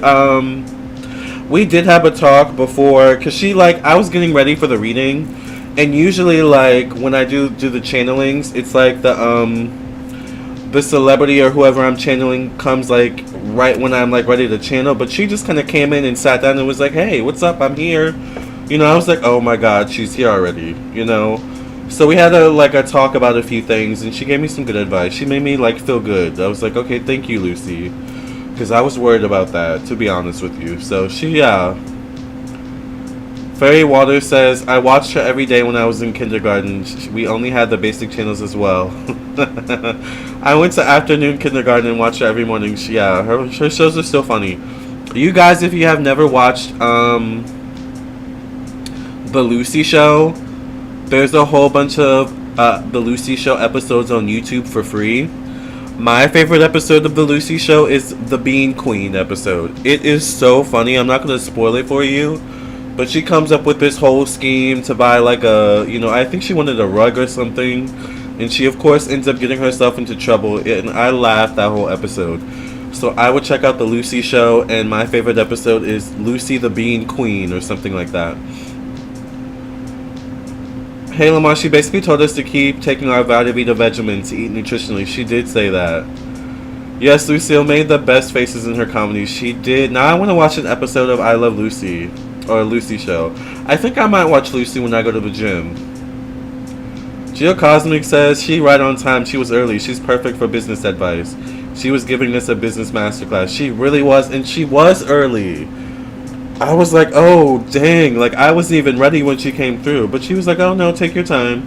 we did have a talk before because she like I was getting ready for the reading, and usually like when I do the channelings, it's like the celebrity or whoever I'm channeling comes like right when I'm like ready to channel, but she just kind of came in and sat down and was like, hey, what's up, I'm here, you know. I was like, oh my god, she's here already, you know. So we had a talk about a few things, and she gave me some good advice. She made me like feel good. I was like, okay, thank you, Lucy, because I was worried about that, to be honest with you. So Fairy Water says, I watched her every day when I was in kindergarten. We only had the basic channels as well. I went to afternoon kindergarten and watched her every morning. Her shows are still funny. You guys, if you have never watched The Lucy Show, there's a whole bunch of The Lucy Show episodes on YouTube for free. My favorite episode of The Lucy Show is the Bean Queen episode. It is so funny. I'm not going to spoil it for you. But she comes up with this whole scheme to buy like I think she wanted a rug or something. And she, of course, ends up getting herself into trouble. And I laughed that whole episode. So I would check out The Lucy Show. And my favorite episode is Lucy the Bean Queen or something like that. Hey, Lamarr, she basically told us to keep taking our Vita Vita Vegemin to eat nutritionally. She did say that. Yes, Lucille made the best faces in her comedy. She did. Now I want to watch an episode of I Love Lucy. Or Lucy Show. I think I might watch Lucy when I go to the gym. Geocosmic says she right on time. She was early. She's perfect for business advice. She was giving us a business masterclass. She really was, and she was early. I was like, oh dang, like I wasn't even ready when she came through. But she was like, oh no, take your time.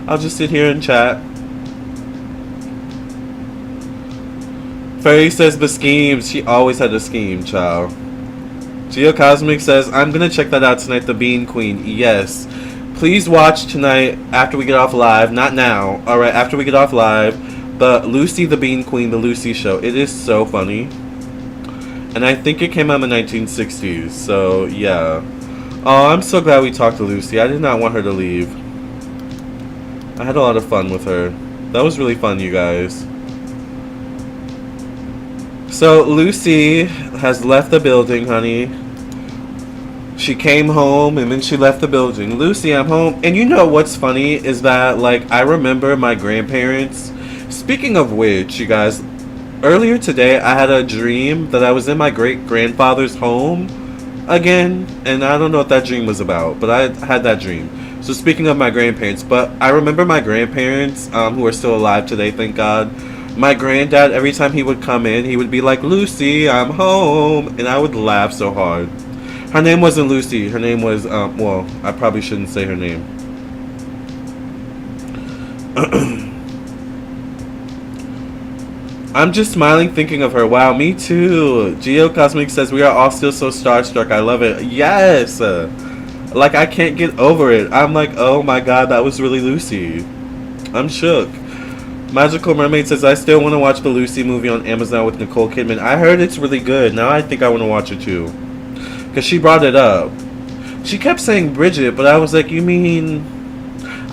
I'll just sit here and chat. Fairy says the schemes. She always had a scheme, child. Geocosmic says, I'm going to check that out tonight, The Bean Queen. Yes. Please watch tonight after we get off live. Not now. Alright, after we get off live. But Lucy the Bean Queen, The Lucy Show. It is so funny. And I think it came out in the 1960s. So, yeah. Oh, I'm so glad we talked to Lucy. I did not want her to leave. I had a lot of fun with her. That was really fun, you guys. So, Lucy has left the building, honey. She came home and then she left the building. Lucy, I'm home. And you know what's funny is that, like, I remember my grandparents. Speaking of which, you guys, earlier today I had a dream that I was in my great-grandfather's home again. And I don't know what that dream was about, but I had that dream. So speaking of my grandparents, but I remember my grandparents, who are still alive today, thank God. My granddad, every time he would come in, he would be like, Lucy, I'm home. And I would laugh so hard. Her name wasn't Lucy. Her name was, well, I probably shouldn't say her name. I'm just smiling thinking of her. Wow, me too. Geocosmic says, we are all still so starstruck. I love it. Yes. Like, I can't get over it. I'm like, oh my god, that was really Lucy. I'm shook. Magical Mermaid says, I still want to watch the Lucy movie on Amazon with Nicole Kidman. I heard it's really good. Now I think I want to watch it too. Because she brought it up. She kept saying Bridget, but I was like, you mean...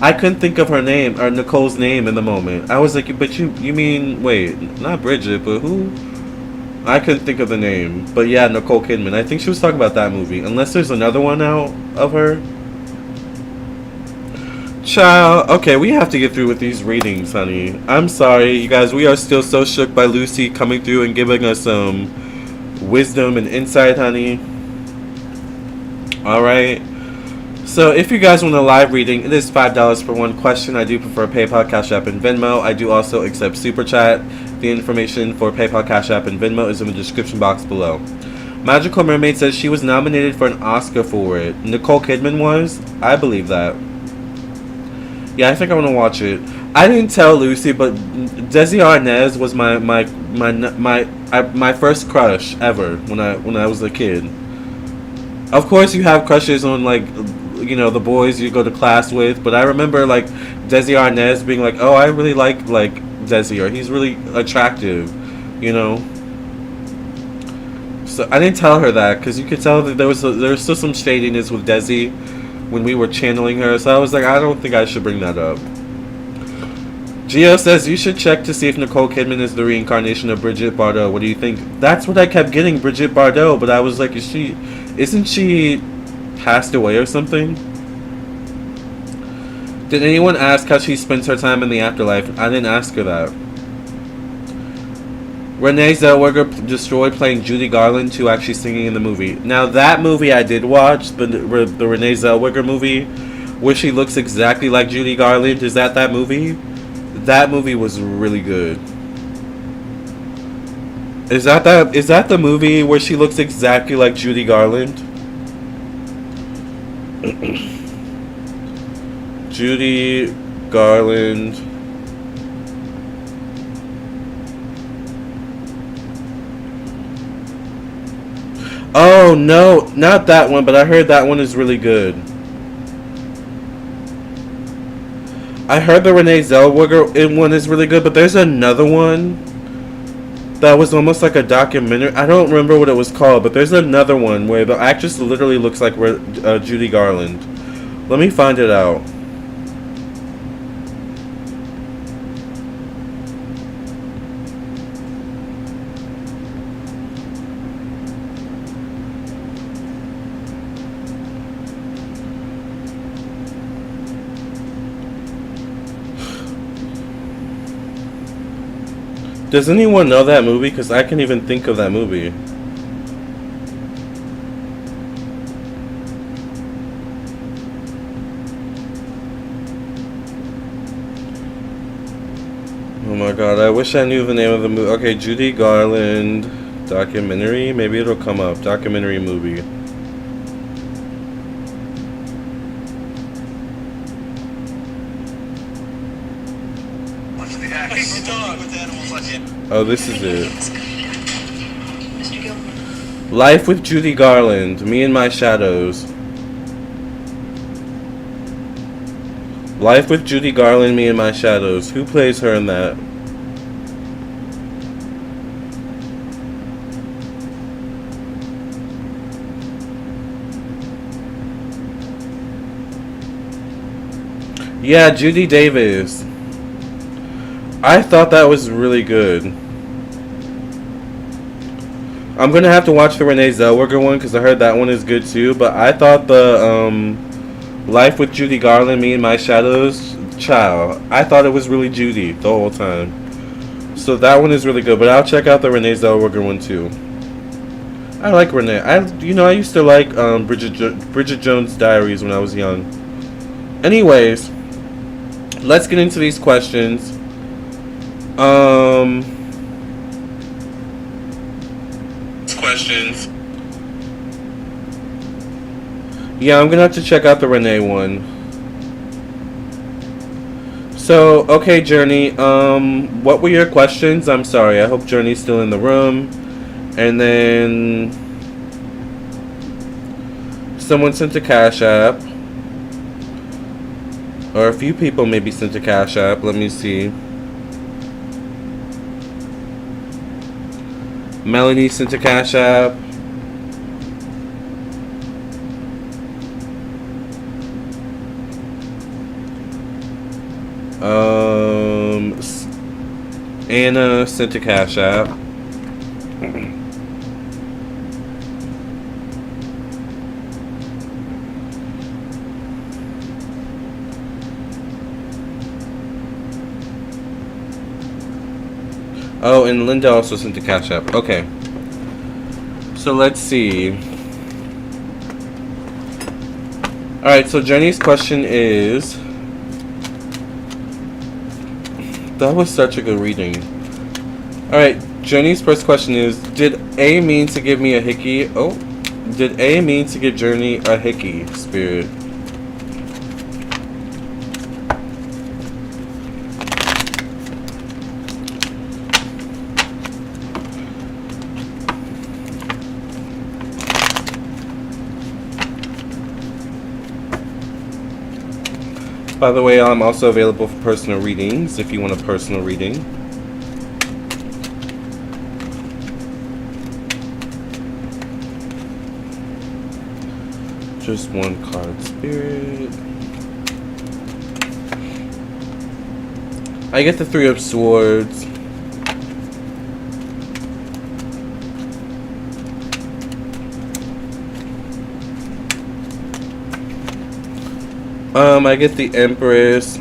I couldn't think of her name, or Nicole's name in the moment. I was like, but you mean... Wait, not Bridget, but who? I couldn't think of the name. But yeah, Nicole Kidman. I think she was talking about that movie. Unless there's another one out of her. Child, okay, we have to get through with these readings, honey. I'm sorry, you guys. We are still so shook by Lucy coming through and giving us some wisdom and insight, honey. Alright. So, if you guys want a live reading, it is $5 for one question. I do prefer PayPal, Cash App, and Venmo. I do also accept Super Chat. The information for PayPal, Cash App, and Venmo is in the description box below. Magical Mermaid says she was nominated for an Oscar for it. Nicole Kidman was? I believe that. Yeah, I think I want to watch it. I didn't tell Lucy, but Desi Arnaz was my first crush ever when I was a kid. Of course, you have crushes on, like, you know, the boys you go to class with, but I remember, like, Desi Arnaz being like, oh, I really like Desi, or he's really attractive, you know. So I didn't tell her that because you could tell that there was still some shadiness with Desi when we were channeling her, so I was like, I don't think I should bring that up. Gio says, you should check to see if Nicole Kidman is the reincarnation of Brigitte Bardot. What do you think? That's what I kept getting, Brigitte Bardot, but I was like, isn't she passed away or something? Did anyone ask how she spends her time in the afterlife? I didn't ask her that. Renee Zellweger destroyed playing Judy Garland to actually singing in the movie. Now that movie I did watch, the Renee Zellweger movie, where she looks exactly like Judy Garland. Is that movie? That movie was really good. Is that the movie where she looks exactly like Judy Garland? Judy Garland. Oh, no, not that one, but I heard that one is really good. I heard the Renee Zellweger one is really good, but there's another one that was almost like a documentary. I don't remember what it was called, but there's another one where the actress literally looks like Judy Garland. Let me find it out. Does anyone know that movie? Because I can't even think of that movie. Oh my god, I wish I knew the name of the movie. Okay, Judy Garland documentary. Maybe it'll come up. Documentary movie. Oh, this is it. Life with Judy Garland. Me and My Shadows. Life with Judy Garland, Me and My Shadows. Who plays her in that? Yeah, Judy Davis. I thought that was really good. I'm gonna have to watch the Renee Zellweger one because I heard that one is good too. But I thought the Life with Judy Garland, Me and My Shadows, child, I thought it was really Judy the whole time. So that one is really good. But I'll check out the Renee Zellweger one too. I like Renee. I used to like Bridget Jones' Diaries when I was young. Anyways, let's get into these questions. Questions. Yeah, I'm gonna have to check out the Renee one. So, okay, Journey. What were your questions? I'm sorry. I hope Journey's still in the room. And then someone sent a Cash App, or a few people maybe sent a Cash App. Let me see. Melanie sent a Cash App. Anna sent a Cash App. Oh, and Linda also sent the Cash App. Okay. So let's see. Alright, so Jenny's question is... That was such a good reading. Alright, Jenny's first question is, did A mean to give me a hickey? Oh, did A mean to give Journey a hickey, Spirit? By the way, I'm also available for personal readings if you want a personal reading. Just one card, Spirit. I get the Three of Swords. I get the Empress.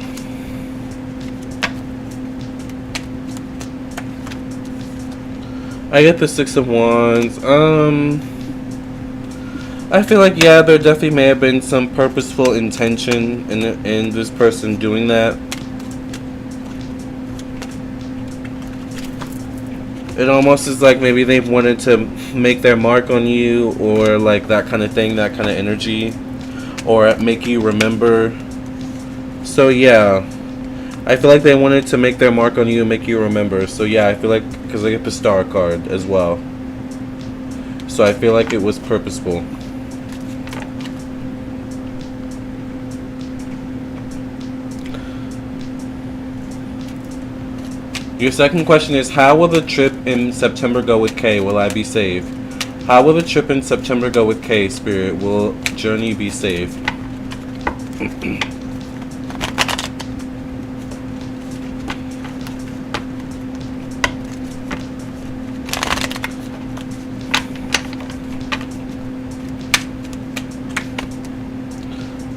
I get the Six of Wands. I feel like, yeah, there definitely may have been some purposeful intention in this person doing that. It almost is like maybe they wanted to make their mark on you, or like that kind of thing, that kind of energy, or make you remember. So yeah, I feel like they wanted to make their mark on you and make you remember. So yeah, I feel like, because I get the Star card as well, so I feel like it was purposeful. Your second question is, how will the trip in September go with Kay? Will I be safe? How will the trip in September go with Kay, Spirit? Will Journey be safe?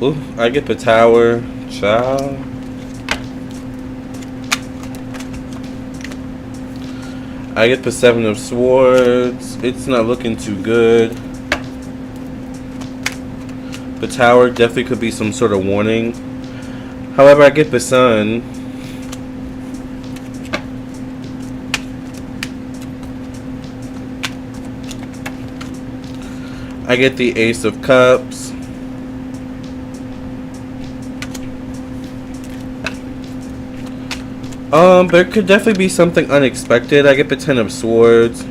Ooh, I get the Tower. Child. I get the Seven of Swords. It's not looking too good. The Tower definitely could be some sort of warning. However, I get the Sun. I get the Ace of Cups. There could definitely be something unexpected. I get the Ten of Swords.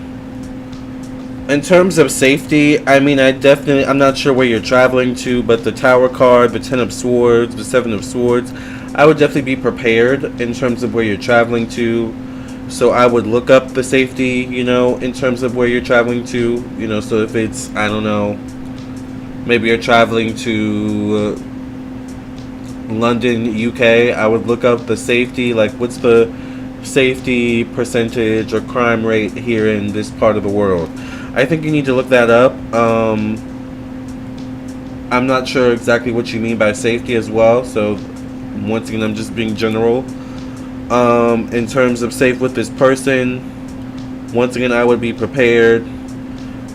In terms of safety, I mean, I'm not sure where you're traveling to, but the Tower card, the Ten of Swords, the Seven of Swords, I would definitely be prepared in terms of where you're traveling to. So I would look up the safety, you know, in terms of where you're traveling to, you know, so if it's, I don't know, maybe you're traveling to London, UK, I would look up the safety, like what's the safety percentage or crime rate here in this part of the world. I think you need to look that up. I'm not sure exactly what you mean by safety as well, so once again, I'm just being general. In terms of safe with this person, once again, I would be prepared.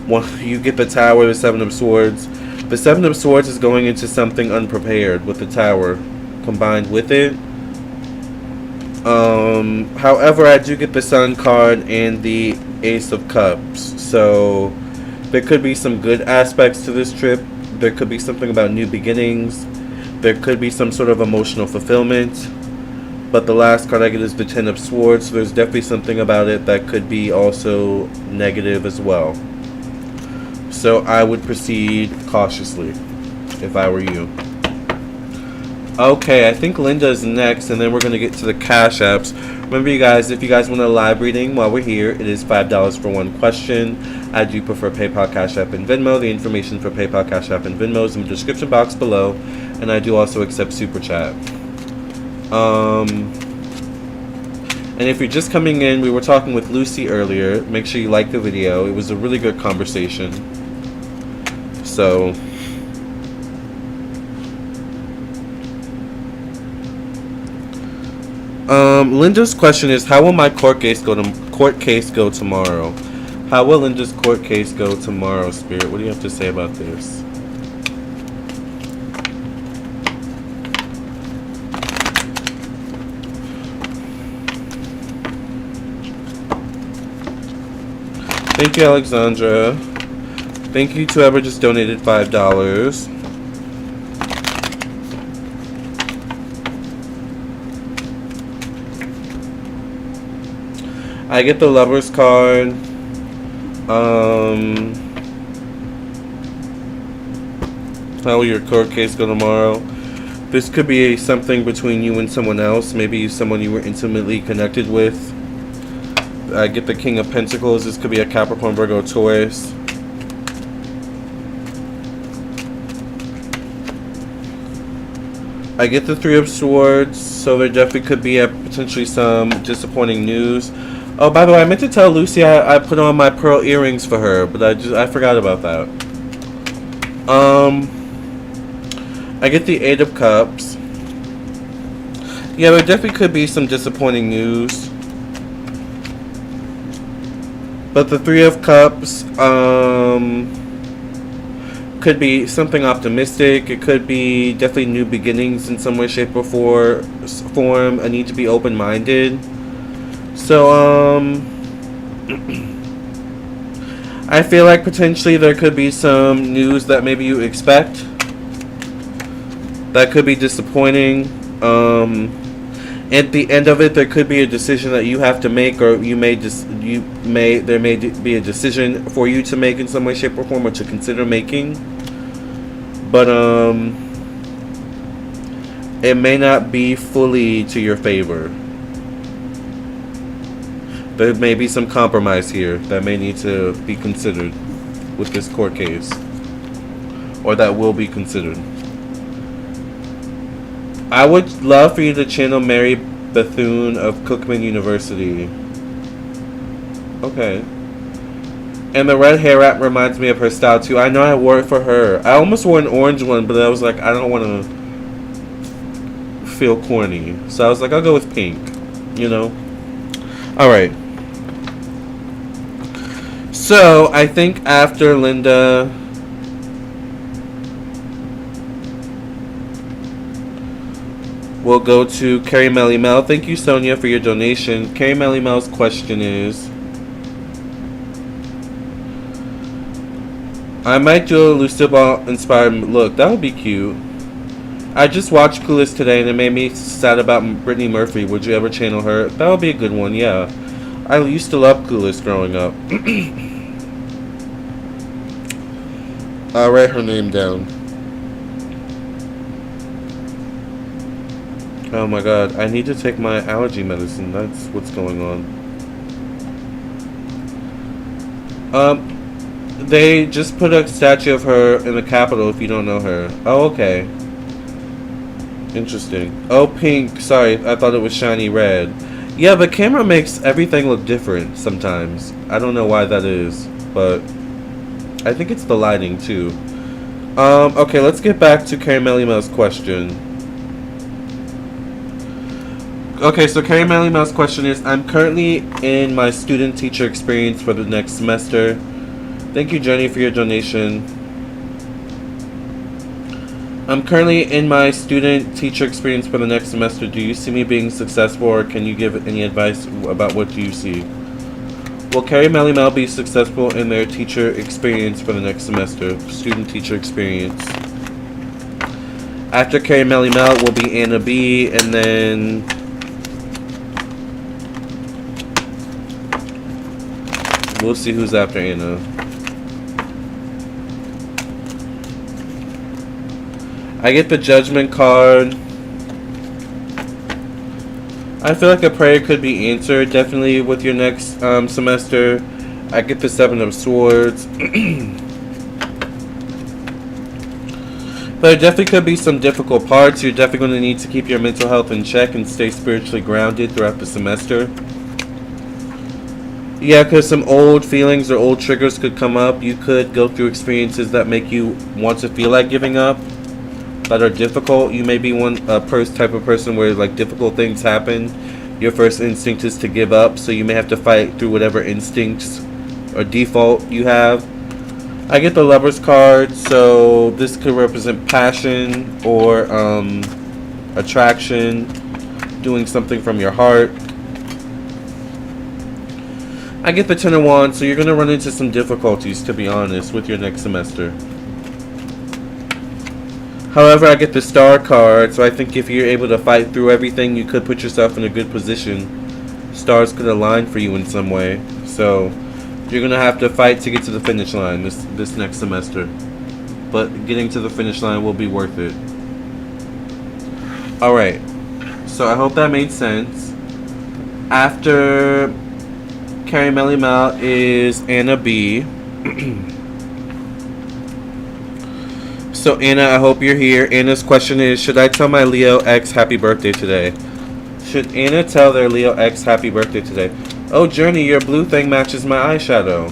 Once you get the Tower, the Seven of Swords. The Seven of Swords is going into something unprepared with the Tower combined with it. However, I do get the Sun card and the Ace of Cups. So there could be some good aspects to this trip. There could be something about new beginnings. There could be some sort of emotional fulfillment. But the last card I get is the Ten of Swords. So there's definitely something about it that could be also negative as well. So I would proceed cautiously if I were you. Okay, I think Linda is next, and then we're going to get to the Cash Apps. Remember, you guys, if you guys want a live reading while we're here, it is $5 for one question. I do prefer PayPal, Cash App, and Venmo. The information for PayPal, Cash App, and Venmo is in the description box below, and I do also accept Super Chat. And if you're just coming in, we were talking with Lucy earlier. Make sure you like the video. It was a really good conversation. So, Linda's question is, how will my court case go court case go tomorrow? How will Linda's court case go tomorrow, Spirit? What do you have to say about this? Thank you, Alexandra. Thank you to whoever just donated $5. I get the Lover's card. How will your court case go tomorrow? This could be something between you and someone else. Maybe someone you were intimately connected with. I get the King of Pentacles. This could be a Capricorn, Virgo, Taurus. I get the Three of Swords. So there definitely could be potentially some disappointing news. Oh, by the way, I meant to tell Lucy I put on my pearl earrings for her, but I forgot about that. I get the Eight of Cups. Yeah, there definitely could be some disappointing news. But the Three of Cups could be something optimistic. It could be definitely new beginnings in some way, shape, or form. I need to be open-minded. So, I feel like potentially there could be some news that maybe you expect that could be disappointing. At the end of it, there could be a decision that you have to make, or there may be a decision for you to make in some way, shape, or form, or to consider making. But it may not be fully to your favor. There may be some compromise here that may need to be considered with this court case, or that will be considered. I would love for you to channel Mary Bethune of Cookman University. Okay. And the red hair wrap reminds me of her style too. I know I wore it for her. I almost wore an orange one, but I was like, I don't want to feel corny. So I was like, I'll go with pink. You know? Alright. So, I think after Linda... we'll go to Carrie Melly Mel. Thank you, Sonia, for your donation. Carrie Melly Mel's question is... I might do a Lucille Ball inspired look. That would be cute. I just watched Clueless today and it made me sad about Brittany Murphy. Would you ever channel her? That would be a good one, yeah. I used to love Clueless growing up. I'll write her name down. Oh my god, I need to take my allergy medicine. That's what's going on. They just put a statue of her in the Capitol if you don't know her. Oh, okay. Interesting. Oh, pink. Sorry, I thought it was shiny red. Yeah, the camera makes everything look different sometimes. I don't know why that is, but I think it's the lighting too. Okay, let's get back to Carrie Melly Mel's question. Okay, so Carrie Melly Mel's question is, I'm currently in my student-teacher experience for the next semester. Thank you, Jenny, for your donation. I'm currently in my student-teacher experience for the next semester. Do you see me being successful, or can you give any advice about what you see? Will Carrie Melly Mel be successful in their teacher experience for the next semester? Student-teacher experience. After Carrie Melly Mel will be Anna B, and then... we'll see who's after Anna. I get the Judgment card. I feel like a prayer could be answered definitely with your next semester. I get the Seven of Swords. But there definitely could be some difficult parts. You're definitely going to need to keep your mental health in check and stay spiritually grounded throughout the semester. Yeah, because some old feelings or old triggers could come up. You could go through experiences that make you want to feel like giving up, that are difficult. You may be type of person where like difficult things happen. your first instinct is to give up, so you may have to fight through whatever instincts or default you have. I get the Lovers card, so this could represent passion or attraction, doing something from your heart. I get the Ten of Wands, so you're going to run into some difficulties, to be honest, with your next semester. However, I get the Star card, so I think if you're able to fight through everything, you could put yourself in a good position. Stars could align for you in some way. So you're going to have to fight to get to the finish line this next semester. But getting to the finish line will be worth it. Alright, so I hope that made sense. After Carrie Melly Mal is Anna B. So Anna, I hope you're here. Anna's question is, should I tell my Leo ex happy birthday today? Should Anna tell their Leo ex happy birthday today? Oh, Journey, your blue thing matches my eyeshadow.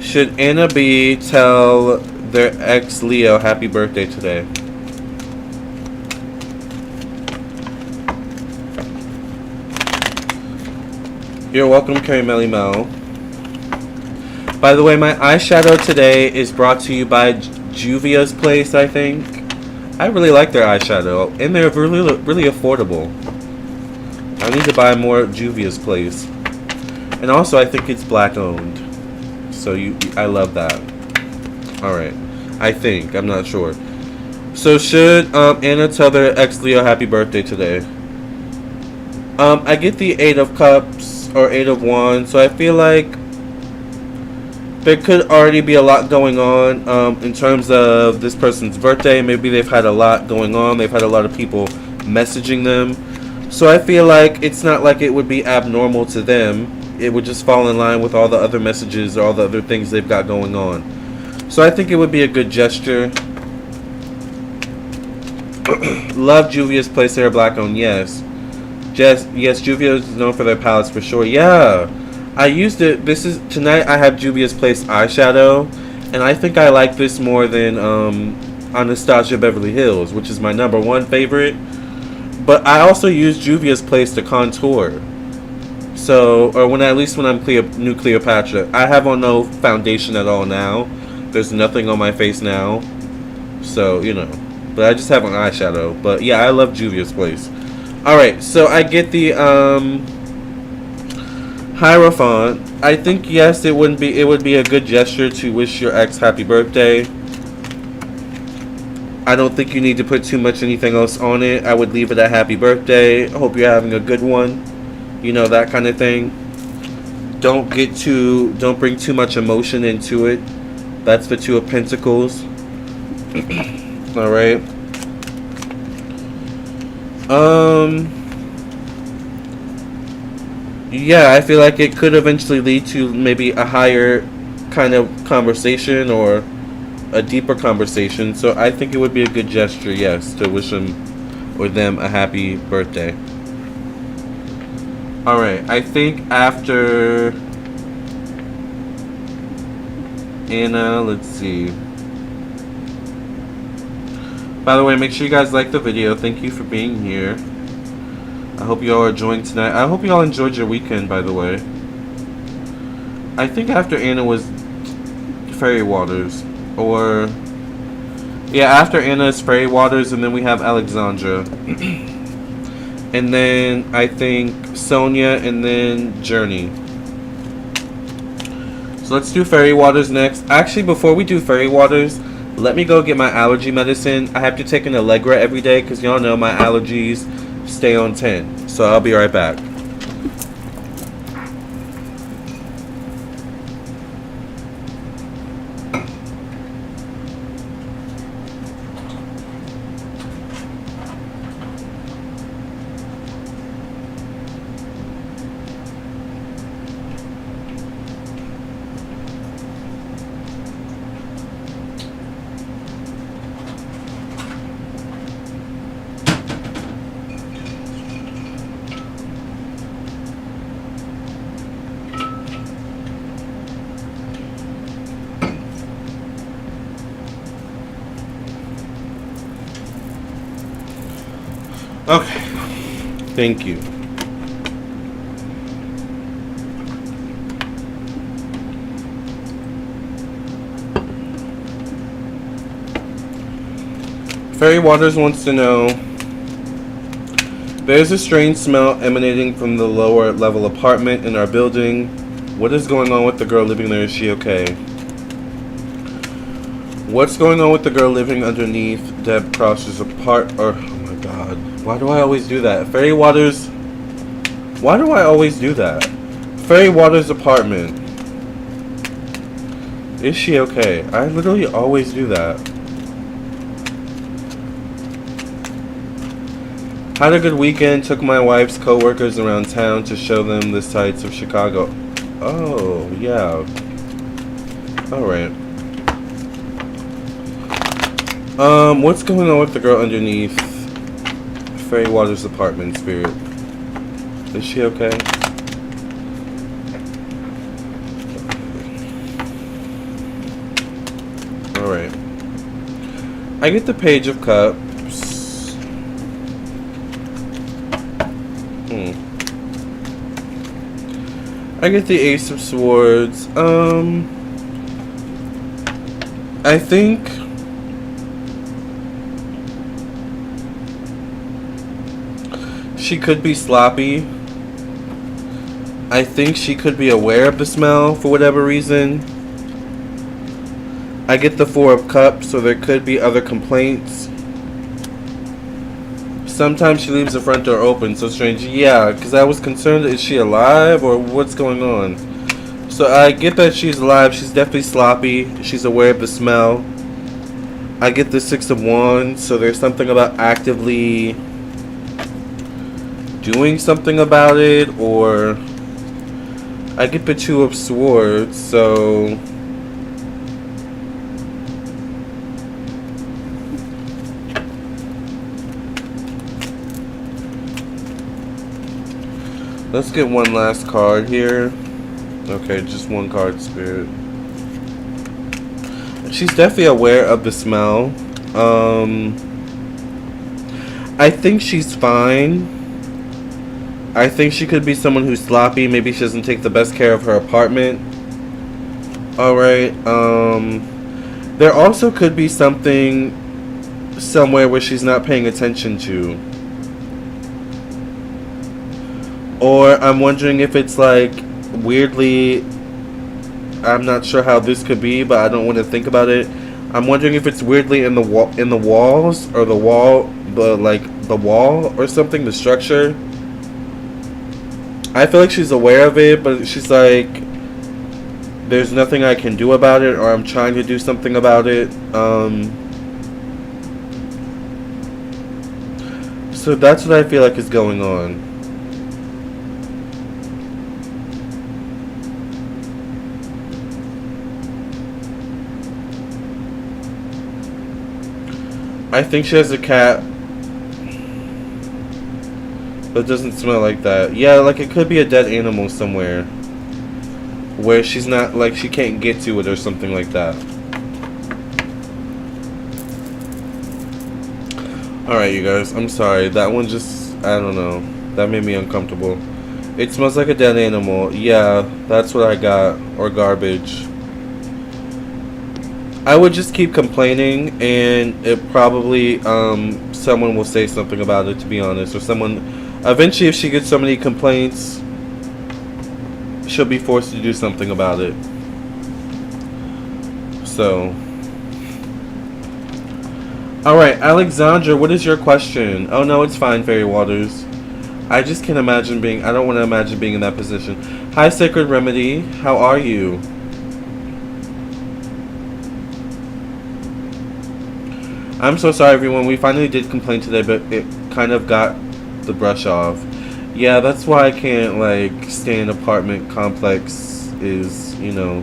Should Anna B tell their ex Leo happy birthday today? You're welcome, Carrie Melly Mel. By the way, my eyeshadow today is brought to you by Juvia's Place, I think. I really like their eyeshadow, and they're really affordable. I need to buy more at Juvia's Place. And also, I think it's black owned. So I love that. Alright. I think. I'm not sure. So should Anna tell their ex-Leo happy birthday today? I get the 8 of Cups or 8 of Wands, so I feel like there could already be a lot going on in terms of this person's birthday. Maybe they've had a lot going on. They've had a lot of people messaging them. So I feel like it's not like it would be abnormal to them. It would just fall in line with all the other messages or all the other things they've got going on. So I think it would be a good gesture. Love Juvia's Place. They're black owned, yes. Yes, Juvia is known for their palettes for sure. Yeah. I used it. Tonight I have Juvia's Place eyeshadow, and I think I like this more than Anastasia Beverly Hills, which is my #1 favorite. But I also use Juvia's Place to contour. So, or at least when I'm new Cleopatra. I have on no foundation at all now. There's nothing on my face now. So, you know. But I just have on eyeshadow. But yeah, I love Juvia's Place. Alright, so I get the Hierophant. I think yes, it would be a good gesture to wish your ex happy birthday. I don't think you need to put too much anything else on it. I would leave it at happy birthday. I hope you're having a good one. You know, that kind of thing. Don't bring too much emotion into it. That's the 2 of Pentacles. All right. Yeah, I feel like it could eventually lead to maybe a higher kind of conversation or a deeper conversation. So I think it would be a good gesture, yes, to wish him or them a happy birthday. Alright, I think after Anna, let's see. By the way, make sure you guys like the video. Thank you for being here. I hope you all are enjoying tonight. I hope you all enjoyed your weekend, by the way. I think after Anna was Fairy Waters. Or yeah, after Anna is Fairy Waters, and then we have Alexandra. And then I think Sonia, and then Journey. So let's do Fairy Waters next. Actually, before we do Fairy Waters, let me go get my allergy medicine. I have to take an Allegra every day because y'all know my allergies stay on 10. So I'll be right back. Okay. Thank you. Fairy Waters wants to know, there's a strange smell emanating from the lower level apartment in our building. What is going on with the girl living there? Is she okay? What's going on with the girl living underneath Deb Cross's apart? Or, oh my god, why do I always do that? Fairy Waters, why do I always do that? Fairy Waters apartment. Is she okay? I literally always do that. Had a good weekend. Took my wife's co-workers around town to show them the sights of Chicago. Oh, yeah. Alright. What's going on with the girl underneath Fairy Waters apartment, Spirit? Is she okay? Alright. I get the Page of Cups. I get the Ace of Swords. I think she could be sloppy. I think she could be aware of the smell for whatever reason. I get the Four of Cups, so there could be other complaints. Sometimes she leaves the front door open, so strange. Yeah, because I was concerned, is she alive or what's going on? So I get that she's alive. She's definitely sloppy. She's aware of the smell. I get the Six of Wands, so there's something about actively doing something about it, or I get the Two of Swords, so let's get one last card here. Okay, just one card, Spirit. She's definitely aware of the smell. I think she's fine. I think she could be someone who's sloppy. Maybe she doesn't take the best care of her apartment. Alright. There also could be something somewhere where she's not paying attention to. Or I'm wondering if it's like weirdly, I'm not sure how this could be, but I don't want to think about it. I'm wondering if it's weirdly in the walls, or the wall or something, the structure. I feel like she's aware of it, but she's like, there's nothing I can do about it, or I'm trying to do something about it. So that's what I feel like is going on. I think she has a cat, but it doesn't smell like that. Yeah, like it could be a dead animal somewhere where she's not, like, she can't get to it or something like that. Alright, you guys, I'm sorry. That one just, I don't know. That made me uncomfortable. It smells like a dead animal. Yeah, that's what I got. Or garbage. I would just keep complaining, and it probably, someone will say something about it, to be honest. Or someone, eventually, if she gets so many complaints, she'll be forced to do something about it. So. Alright, Alexandra, what is your question? Oh no, it's fine, Fairy Waters. I just can't imagine being, I don't want to imagine being in that position. Hi, Sacred Remedy. How are you? I'm so sorry, everyone. We finally did complain today, but it kind of got the brush off. Yeah, that's why I can't, like, stay in an apartment complex is, you know,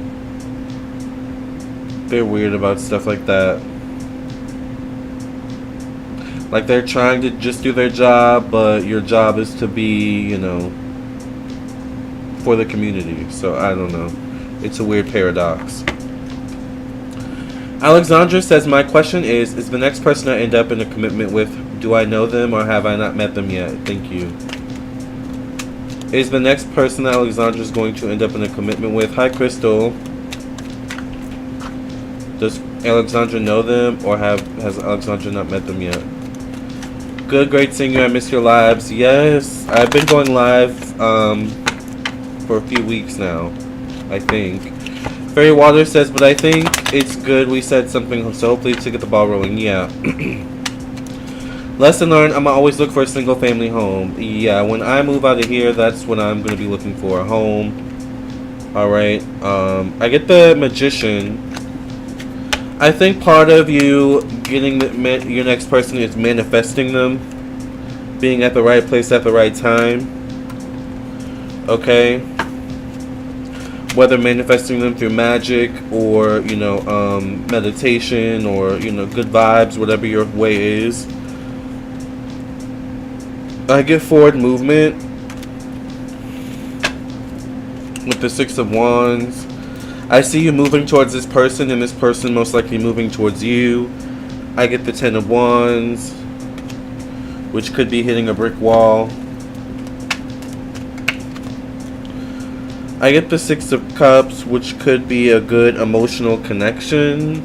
they're weird about stuff like that. Like, they're trying to just do their job, but your job is to be, you know, for the community. So, I don't know. It's a weird paradox. Alexandra says, my question is the next person I end up in a commitment with, do I know them or have I not met them yet? Thank you. is the next person that Alexandra is going to end up in a commitment with. Hi, Crystal. Does Alexandra know them, or has Alexandra not met them yet? Good, great seeing you. I miss your lives. Yes, I've been going live for a few weeks now, I think. Fairy Water says, but I think it's good we said something, so hopefully to get the ball rolling. Yeah. Lesson learned, I'm gonna always look for a single family home. Yeah, when I move out of here, that's when I'm gonna be looking for a home. Alright, I get the Magician. I think part of you getting your next person is manifesting them, being at the right place at the right time. Okay, whether manifesting them through magic or meditation or good vibes, whatever your way is. I get forward movement with the Six of Wands. I see you moving towards this person, and this person most likely moving towards you. I get the Ten of Wands, which could be hitting a brick wall. I get the Six of Cups, which could be a good emotional connection.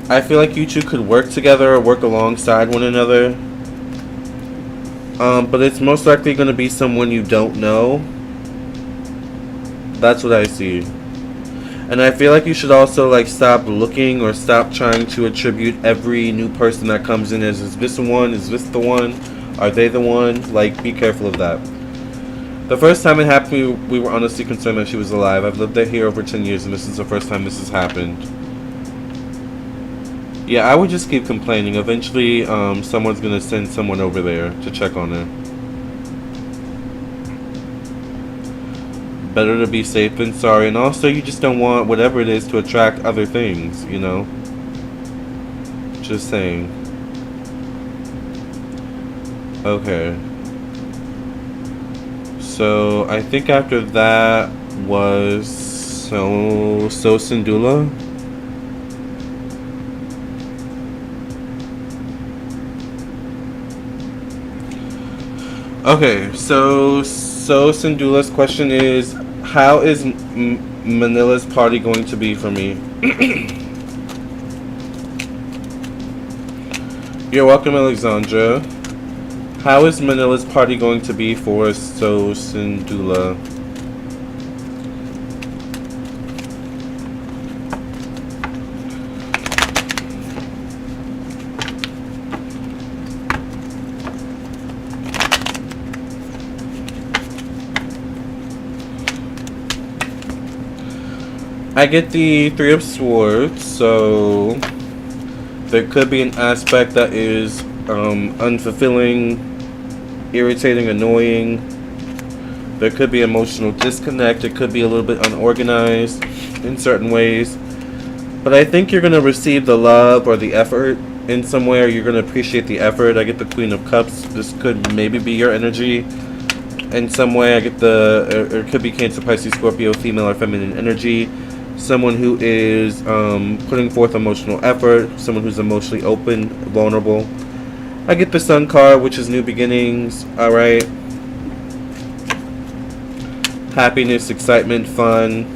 I feel like you two could work together or work alongside one another. But it's most likely going to be someone you don't know. That's what I see. And I feel like you should also stop looking or stop trying to attribute every new person that comes in as, is this the one? Is this the one? Are they the one? Be careful of that. The first time it happened, we were honestly concerned that she was alive. I've lived here over 10 years, and this is the first time this has happened. Yeah, I would just keep complaining. Eventually, someone's going to send someone over there to check on her. Better to be safe than sorry. And also, you just don't want whatever it is to attract other things, Just saying. Okay. So, I think after that was Sindula. Okay, so Sindula's question is, how is Manila's party going to be for me? You're welcome, Alexandra. How is Manila's party going to be for Sindula? I get the Three of Swords, so there could be an aspect that is unfulfilling, irritating, annoying. There could be emotional disconnect. It could be a little bit unorganized in certain ways. But I think you're going to receive the love or the effort in some way, or you're going to appreciate the effort. I get the Queen of Cups. This could maybe be your energy in some way. I get it could be Cancer, Pisces, Scorpio, female or feminine energy. Someone who is putting forth emotional effort. Someone who's emotionally open, vulnerable. I get the Sun card, which is new beginnings. Alright. Happiness, excitement, fun,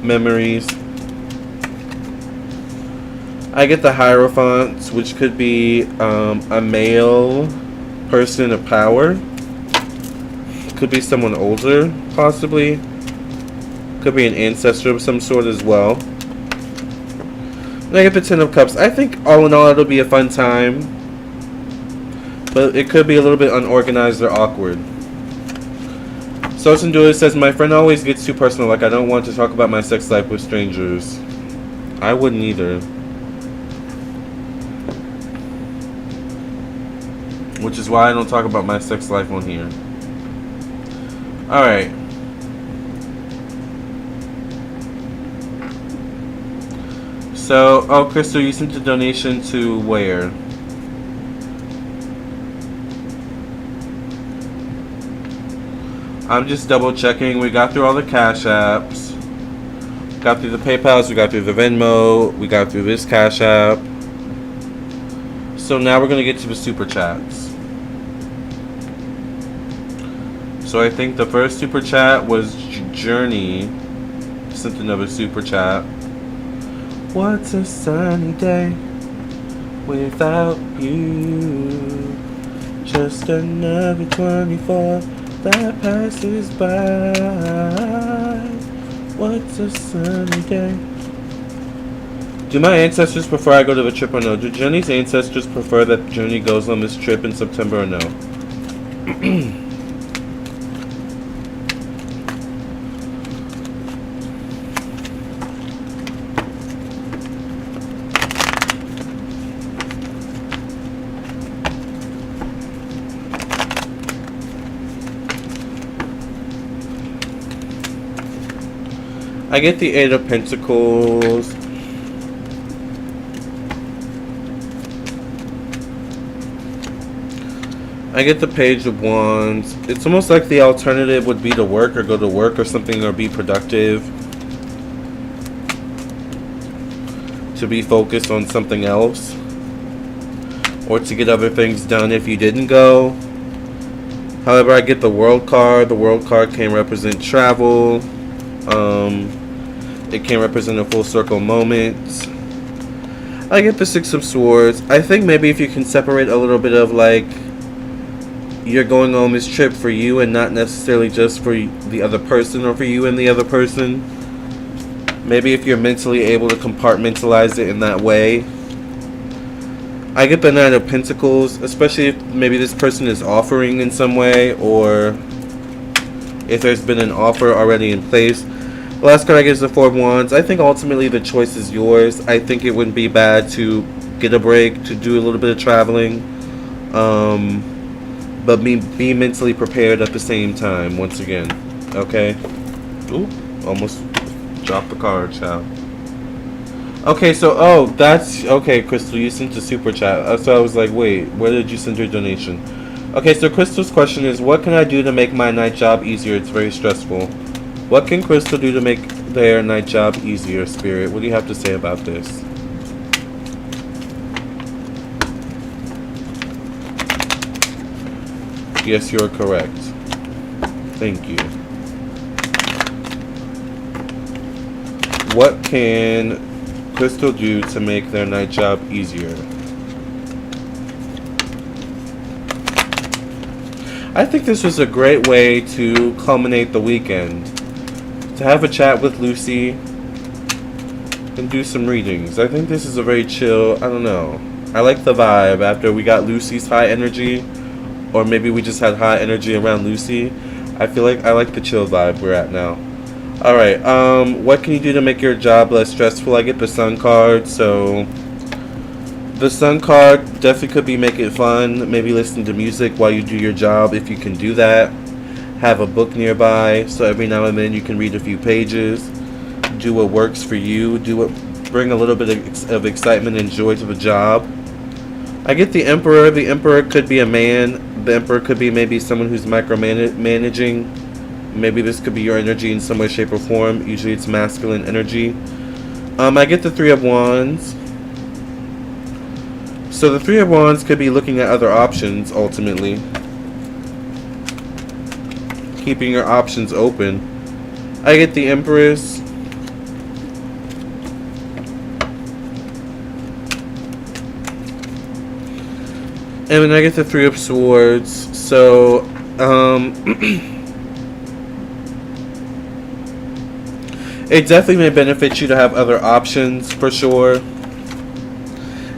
memories. I get the Hierophants, which could be a male person of power. Could be someone older, possibly. Could be an ancestor of some sort as well. And I get the Ten of Cups. I think all in all it'll be a fun time. But it could be a little bit unorganized or awkward. Sosindua says, my friend always gets too personal. I don't want to talk about my sex life with strangers. I wouldn't either. Which is why I don't talk about my sex life on here. Alright. So, Crystal, you sent a donation to where? I'm just double checking. We got through all the Cash Apps. Got through the PayPals. We got through the Venmo. We got through this Cash App. So now we're going to get to the Super Chats. So I think the first super chat was Journey. Sent another super chat. What's a sunny day without you? Just another 24 that passes by. What's a sunny day? Do my ancestors prefer I go to the trip or no? Do Jenny's ancestors prefer that Journey goes on this trip in September or no? I get the Eight of Pentacles. I get the Page of Wands. It's almost like the alternative would be to work or go to work or something, or be productive. To be focused on something else. Or to get other things done if you didn't go. However, I get the World card. The World card can represent travel. It can represent a full circle moment. I get the Six of Swords. I think maybe if you can separate a little bit of like you're going on this trip for you and not necessarily just for the other person or for you and the other person. Maybe if you're mentally able to compartmentalize it in that way. I get the Nine of Pentacles, especially if maybe this person is offering in some way, or if there's been an offer already in place. The last card I get is the Four of Wands. I think ultimately the choice is yours. I think it wouldn't be bad to get a break, to do a little bit of traveling, but be mentally prepared at the same time, once again. Okay? Ooh, almost dropped the card, child. Okay, so, that's, okay, Crystal, you sent a super chat. So I was like, wait, where did you send your donation? Okay, so Crystal's question is, what can I do to make my night job easier? It's very stressful. What can Crystal do to make their night job easier, Spirit? What do you have to say about this? Yes, you're correct. Thank you. What can Crystal do to make their night job easier? I think this was a great way to culminate the weekend. To have a chat with Lucy and do some readings. I think this is a very chill, I don't know. I like the vibe after we got Lucy's high energy, or maybe we just had high energy around Lucy. I feel like I like the chill vibe we're at now. Alright, what can you do to make your job less stressful? I get the Sun card, so the Sun card definitely could be make it fun. Maybe listen to music while you do your job if you can do that. Have a book nearby, so every now and then you can read a few pages. Do what works for you. Bring a little bit of excitement and joy to the job. I get the Emperor. The Emperor could be a man. The Emperor could be maybe someone who's micromanaging. Maybe this could be your energy in some way, shape, or form. Usually it's masculine energy. I get the Three of Wands. So the Three of Wands could be looking at other options, ultimately. Keeping your options open. I get the Empress. And then I get the Three of Swords. So, it definitely may benefit you to have other options, for sure.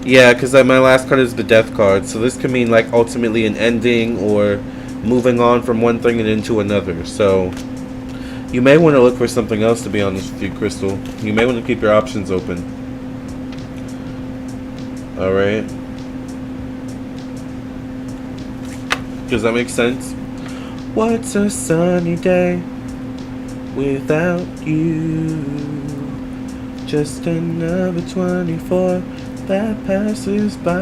Yeah, because my last card is the Death card. So this could mean, like, ultimately an ending or moving on from one thing and into another. So you may want to look for something else, to be honest with you, Crystal. You may want to keep your options open. Alright. Does that make sense? What's a sunny day without you? Just another 24 that passes by.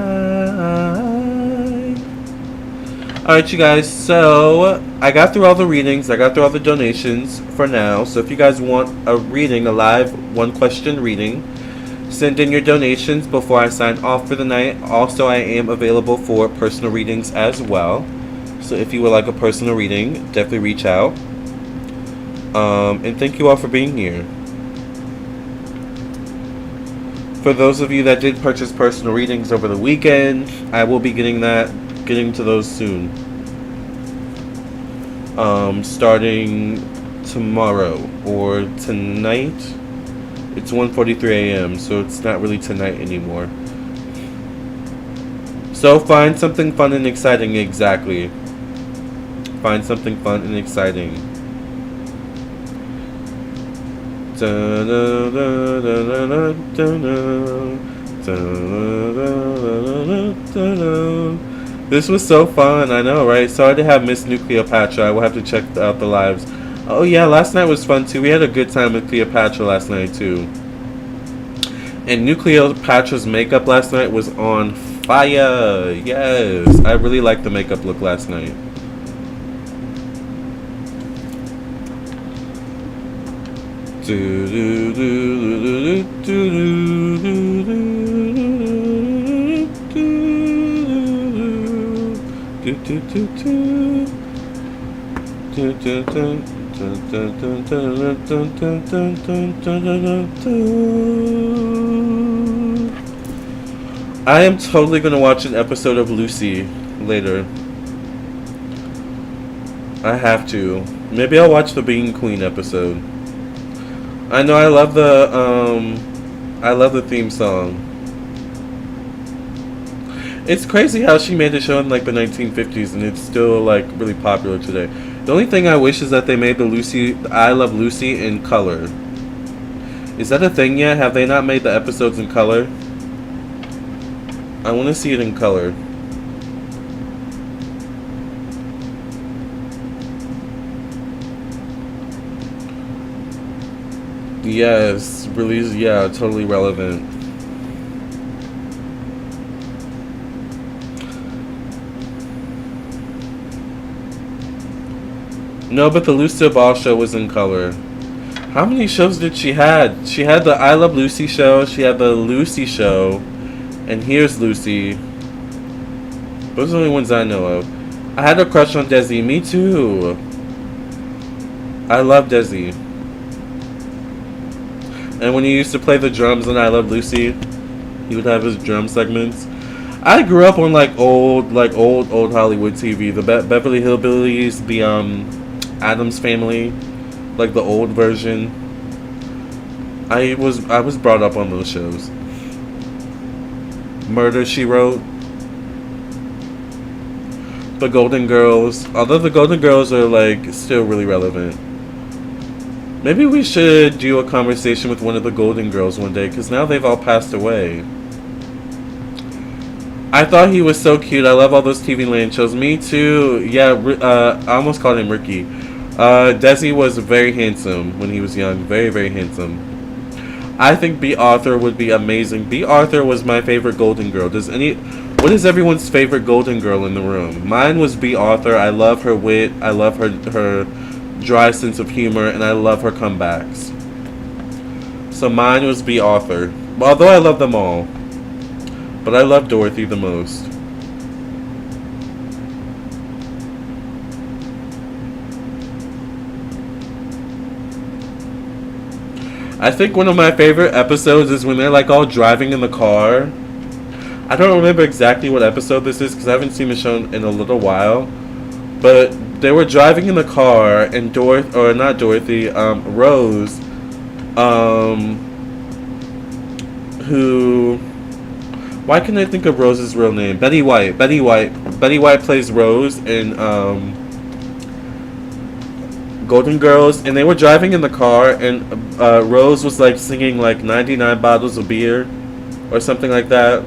Alright, you guys, so I got through all the readings, I got through all the donations for now. So if you guys want a reading, a live one question reading, send in your donations before I sign off for the night. Also, I am available for personal readings as well. So if you would like a personal reading, definitely reach out. And thank you all for being here. For those of you that did purchase personal readings over the weekend, I will be getting to those soon. Starting tomorrow or tonight. It's 1:43 a.m., so it's not really tonight anymore. So find something fun and exciting, exactly. Find something fun and exciting. This was so fun, I know, right? Sorry to have missed New Cleopatra. I will have to check out the lives. Oh yeah, last night was fun too. We had a good time with Cleopatra last night too. And New Cleopatra's makeup last night was on fire. Yes, I really liked the makeup look last night. I am totally going to watch an episode of Lucy later. I have to. Maybe I'll watch the Being Queen episode. I know I love the theme song. It's crazy how she made the show in like the 1950s and it's still like really popular today. The only thing I wish is that they made the I Love Lucy in color. Is that a thing yet? Have they not made the episodes in color? I want to see it in color. Yes, release, yeah, totally relevant. No, but the Lucille Ball show was in color. How many shows did she had? She had the I Love Lucy show, she had the Lucy show, and Here's Lucy. Those are the only ones I know of. I had a crush on Desi. Me too. I love Desi. And when he used to play the drums on I Love Lucy, he would have his drum segments. I grew up on old Hollywood TV. The Beverly Hillbillies, the Addams Family, like the old version. I was brought up on those shows. Murder, She Wrote. The Golden Girls. Although the Golden Girls are still really relevant. Maybe we should do a conversation with one of the Golden Girls one day, because now they've all passed away. I thought he was so cute. I love all those TV Land shows. Me too. Yeah, I almost called him Ricky. Desi was very handsome when he was young. Very, very handsome. I think B. Arthur would be amazing. B. Arthur was my favorite Golden Girl. What is everyone's favorite Golden Girl in the room? Mine was B. Arthur. I love her wit. I love her dry sense of humor, and I love her comebacks. So mine was B. Arthur. Although I love them all. But I love Dorothy the most. I think one of my favorite episodes is when they're all driving in the car. I don't remember exactly what episode this is because I haven't seen the show in a little while. But they were driving in the car and Rose, who, why can't I think of Rose's real name? Betty White. Betty White plays Rose in Golden Girls, and they were driving in the car, and Rose was singing 99 bottles of beer or something like that,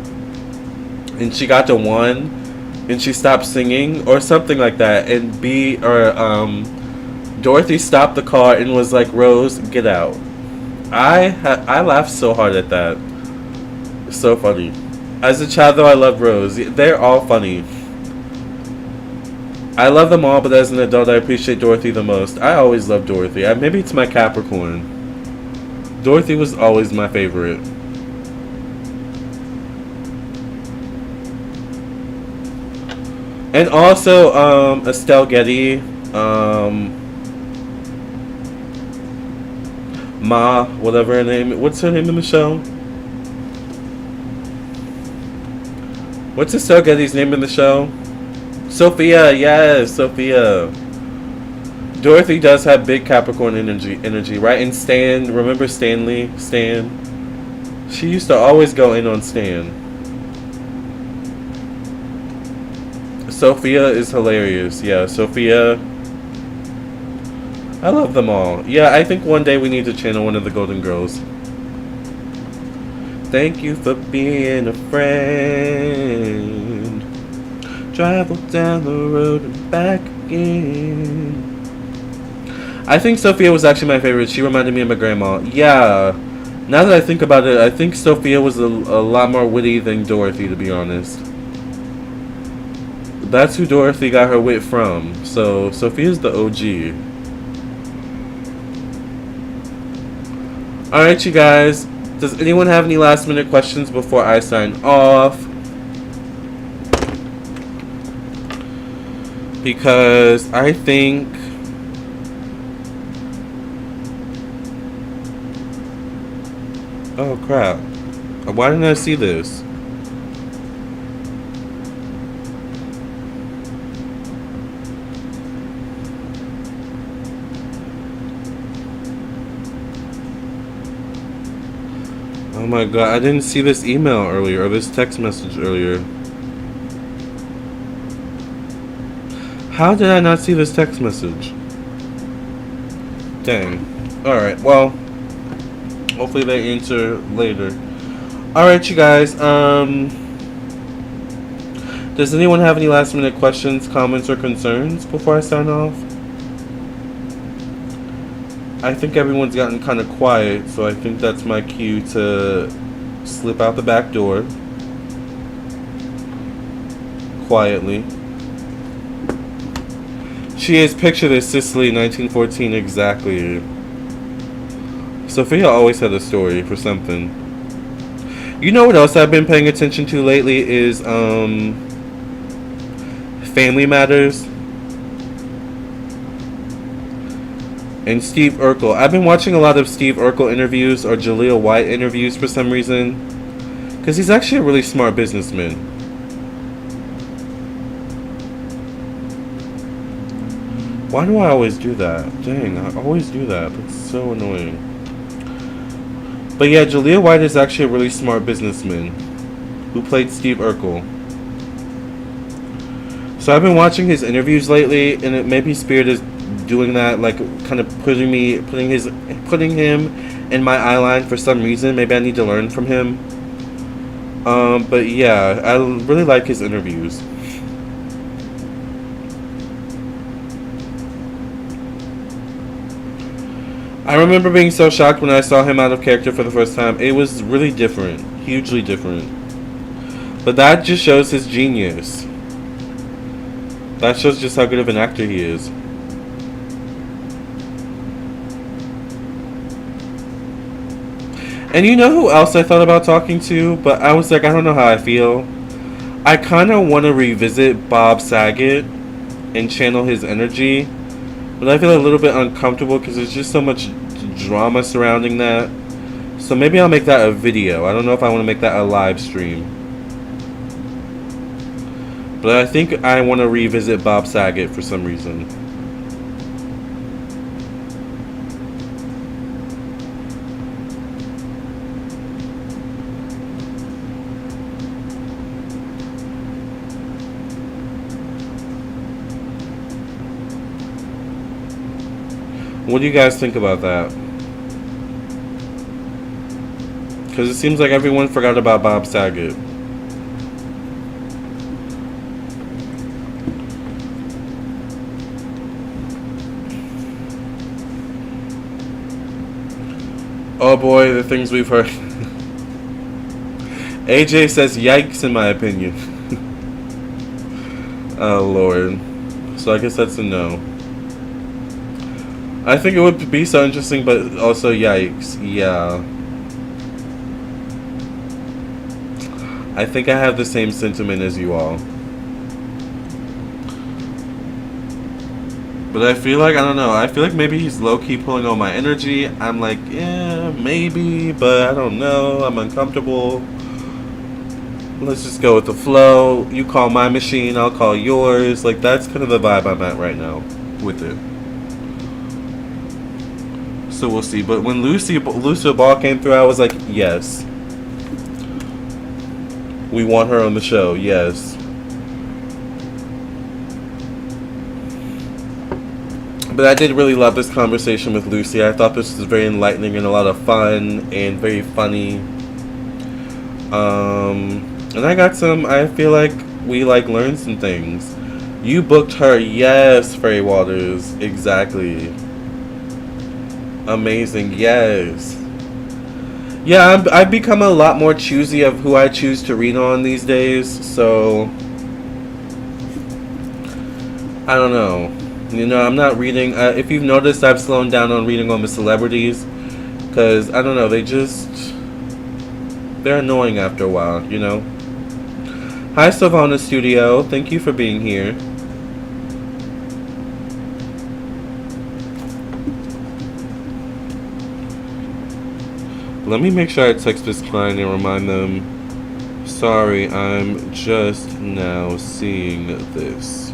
and she got to 1. And she stopped singing, or something like that. And Dorothy stopped the car and was like, "Rose, get out." I laughed so hard at that. It's so funny. As a child, though, I loved Rose. They're all funny. I love them all, but as an adult, I appreciate Dorothy the most. I always loved Dorothy. Maybe it's my Capricorn. Dorothy was always my favorite. And also, Estelle Getty, whatever her name. What's her name in the show? What's Estelle Getty's name in the show? Sophia, yes, Sophia. Dorothy does have big Capricorn energy, right? And Stan, remember Stanley? Stan? She used to always go in on Stan. Sophia is hilarious. Yeah, Sophia. I love them all. Yeah, I think one day we need to channel one of the Golden Girls. Thank you for being a friend. Travel down the road and back again. I think Sophia was actually my favorite. She reminded me of my grandma. Yeah. Now that I think about it, I think Sophia was a lot more witty than Dorothy, to be honest. That's who Dorothy got her wit from. So, Sophia's the OG. Alright, you guys. Does anyone have any last minute questions before I sign off? Because I think... Oh, crap. Why didn't I see this? Oh my god, I didn't see this email earlier, or this text message earlier. How did I not see this text message? Dang. Alright, well, hopefully they answer later. Alright, you guys, does anyone have any last minute questions, comments, or concerns before I sign off? I think everyone's gotten kind of quiet, so I think that's my cue to slip out the back door. Quietly. She is, picture this, Sicily, 1914, exactly. Sophia always had a story for something. You know what else I've been paying attention to lately is, Family Matters. And Steve Urkel. I've been watching a lot of Steve Urkel interviews or Jaleel White interviews for some reason. Because he's actually a really smart businessman. Why do I always do that? Dang, I always do that. That's so annoying. But yeah, Jaleel White is actually a really smart businessman who played Steve Urkel. So I've been watching his interviews lately, and it maybe Spirit is doing that, like kind of putting him in my eye line for some reason. Maybe I need to learn from him. But yeah, I really like his interviews. I remember being so shocked when I saw him out of character for the first time. It was really different, hugely different. But that just shows his genius. That shows just how good of an actor he is. And you know who else I thought about talking to? But I was like, I don't know how I feel. I kind of want to revisit Bob Saget and channel his energy. But I feel a little bit uncomfortable because there's just so much drama surrounding that. So maybe I'll make that a video. I don't know if I want to make that a live stream. But I think I want to revisit Bob Saget for some reason. What do you guys think about that? Because it seems like everyone forgot about Bob Saget. Oh boy, the things we've heard. AJ says yikes in my opinion. Oh lord. So I guess that's a no. I think it would be so interesting, but also yikes. Yeah. I think I have the same sentiment as you all. But I feel like, I don't know, I feel like maybe he's low-key pulling all my energy. I'm like, yeah, maybe, but I don't know. I'm uncomfortable. Let's just go with the flow. You call my machine, I'll call yours. Like, that's kind of the vibe I'm at right now with it. So we'll see. But when Lucille Ball came through, I was like, yes. We want her on the show, yes. But I did really love this conversation with Lucy. I thought this was very enlightening and a lot of fun and very funny. And I feel like we learned some things. You booked her, yes, Fairy Waters, exactly. Amazing, yes. Yeah, I've become a lot more choosy of who I choose to read on these days, so I don't know. You know, I'm not reading, if you've noticed, I've slowed down on reading on the celebrities, because, I don't know, they're annoying after a while, you know? Hi, Savannah Studio, thank you for being here. Let me make sure I text this client and remind them, sorry, I'm just now seeing this.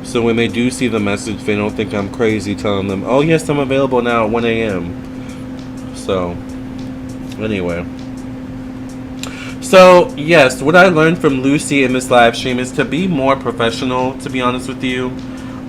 So when they do see the message, they don't think I'm crazy telling them, oh yes, I'm available now at 1 a.m. So, anyway. So, yes, what I learned from Lucy in this live stream is to be more professional, to be honest with you.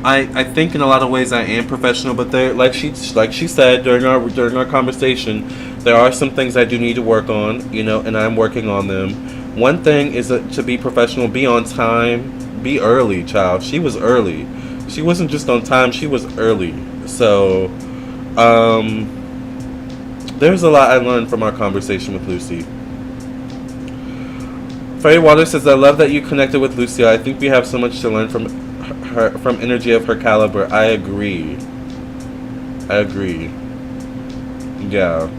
I think in a lot of ways I am professional, but there, like she said during our conversation, there are some things I do need to work on, you know, and I'm working on them. One thing is to be professional, be on time. Be early, child. She was early. She wasn't just on time, she was early. So, there's a lot I learned from our conversation with Lucy. Fairy Water says, I love that you connected with Lucy. I think we have so much to learn from her, from energy of her caliber. I agree. Yeah.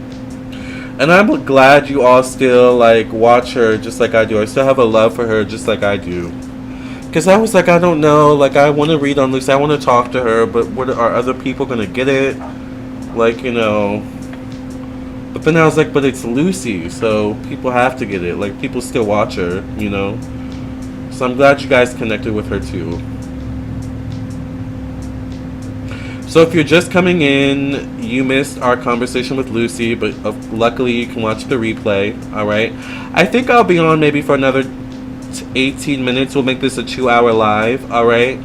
And I'm glad you all still, watch her just like I do. I still have a love for her just like I do. Because I was like, I don't know, I want to read on Lucy, I want to talk to her, but what are other people going to get it? You know. But then I was like, but it's Lucy, so people have to get it. People still watch her, you know. So I'm glad you guys connected with her too. So if you're just coming in, you missed our conversation with Lucy, but luckily you can watch the replay, alright? I think I'll be on maybe for another 18 minutes. We'll make this a 2-hour live, alright?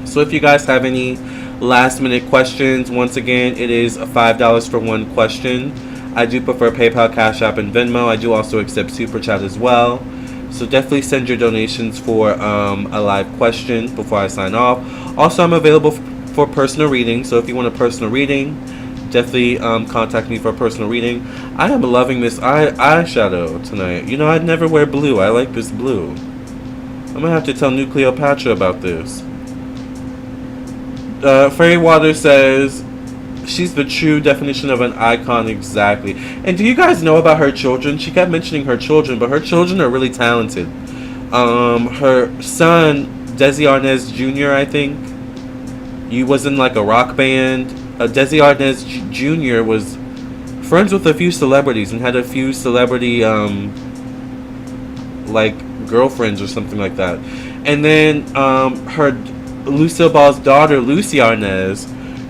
So if you guys have any last minute questions, once again, it is $5 for one question. I do prefer PayPal, Cash App, and Venmo. I do also accept Super Chat as well. So definitely send your donations for a live question before I sign off. Also, I'm available for personal reading. So if you want a personal reading, definitely contact me for a personal reading. I am loving this eyeshadow tonight. You know, I'd never wear blue. I like this blue. I'm going to have to tell New Cleopatra about this. Fairy Water says, she's the true definition of an icon, exactly. And do you guys know about her children? She kept mentioning her children, but her children are really talented. Her son, Desi Arnaz Jr., I think, he was in a rock band. Desi Arnaz Jr. was friends with a few celebrities and had a few celebrity, girlfriends or something like that. And then, her Lucille Ball's daughter, Lucy Arnaz,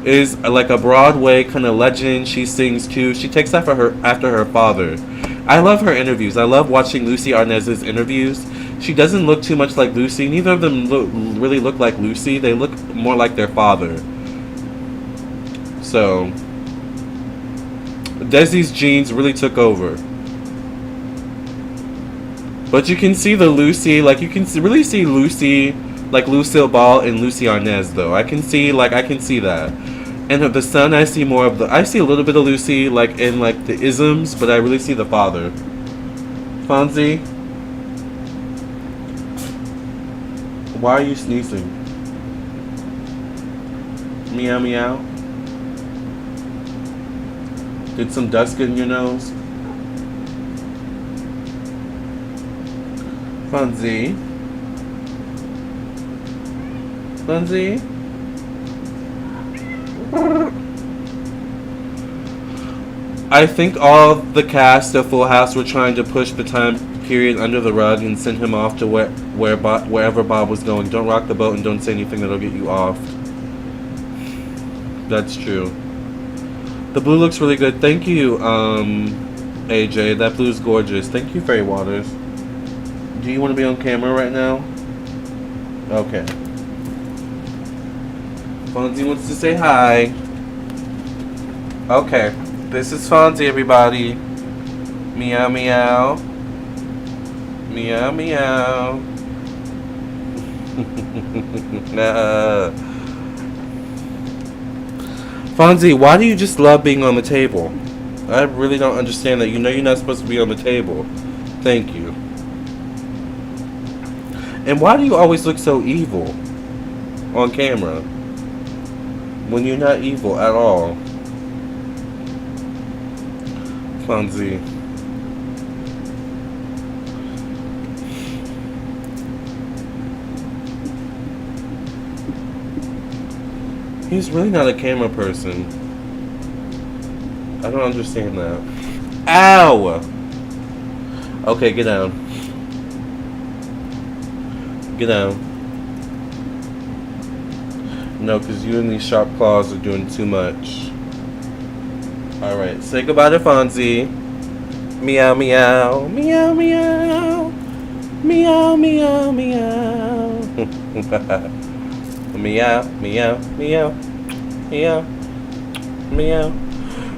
is a Broadway kind of legend. She sings too. She takes after her father. I love her interviews. I love watching Lucy Arnaz's interviews. She doesn't look too much like Lucy. Neither of them really look like Lucy. They look more like their father. So, Desi's genes really took over. But you can see the Lucy, you can really see Lucy, Lucille Ball and Lucy Arnaz, though. I can see that. And of the son, I see more of I see a little bit of Lucy, in, the isms, but I really see the father. Fonzie? Why are you sneezing? Meow meow? Did some dust get in your nose? Fonzie? Lindsay? I think all the cast of Full House were trying to push the time period under the rug and send him off to wherever Bob was going. Don't rock the boat and don't say anything that'll get you off. That's true. The blue looks really good. Thank you, AJ. That blue's gorgeous. Thank you, Fairy Waters. Do you want to be on camera right now? Okay. Fonzie wants to say hi. Okay. This is Fonzie, everybody. Meow, meow. Meow, meow. Fonzie, why do you just love being on the table? I really don't understand that. You know you're not supposed to be on the table. Thank you. And why do you always look so evil on camera when you're not evil at all? Fonzie. He's really not a camera person. I don't understand that. Ow! Okay, get down. Get down. No, because you and these sharp claws are doing too much. Alright, say goodbye to Fonzie. Meow, meow. Meow, meow. Meow, meow, meow. Meow, meow, meow. Meow. Meow.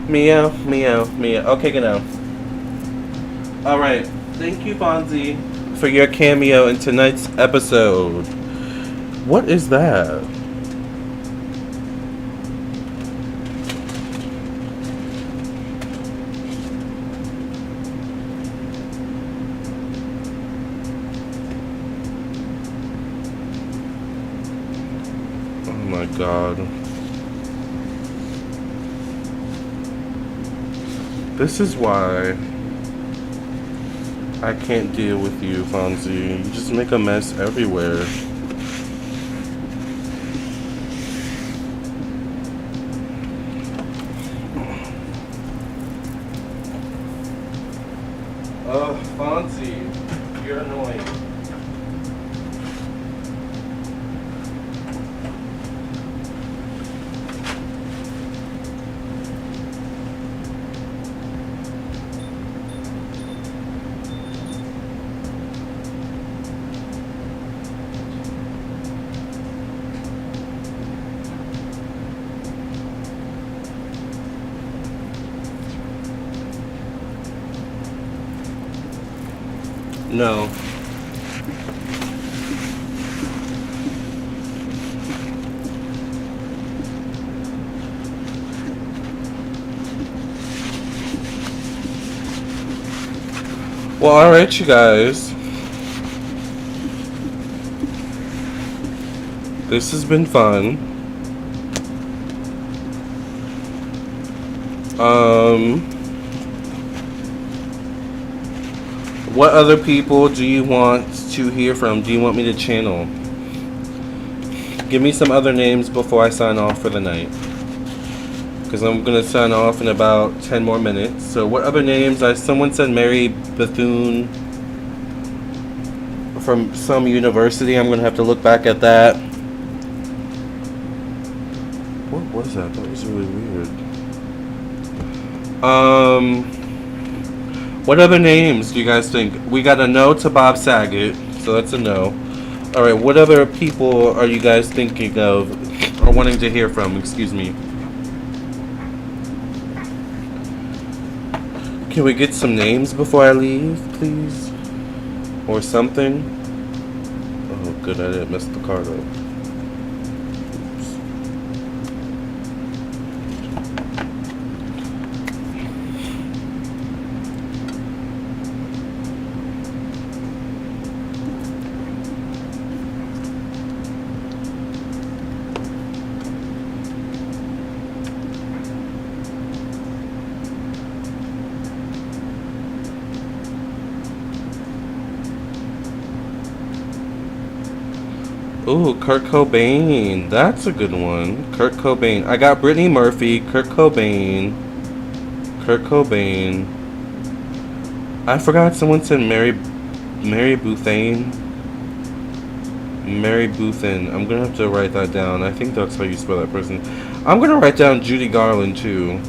Meow, meow, meow. Okay, get down. Alright, thank you, Fonzie, for your cameo in tonight's episode. What is that? Oh my God. This is why I can't deal with you, Fonzie. You just make a mess everywhere. Fonzie, you're annoying. No. Well, alright, you guys. This has been fun. What other people do you want to hear from? Do you want me to channel? Give me some other names before I sign off for the night. Because I'm going to sign off in about 10 more minutes. So what other names? Someone said Mary Bethune from some university. I'm going to have to look back at that. What was that? That was really weird. What other names do you guys think? We got a no to Bob Saget, so that's a no. Alright, what other people are you guys thinking of or wanting to hear from? Excuse me. Can we get some names before I leave, please? Or something? Oh, good, I didn't mess the card up. Ooh, Kurt Cobain. That's a good one. Kurt Cobain. I got Brittany Murphy, Kurt Cobain. Kurt Cobain. I forgot someone said Mary Bouthane. Mary Bouthan. I'm gonna have to write that down. I think that's how you spell that person. I'm gonna write down Judy Garland too.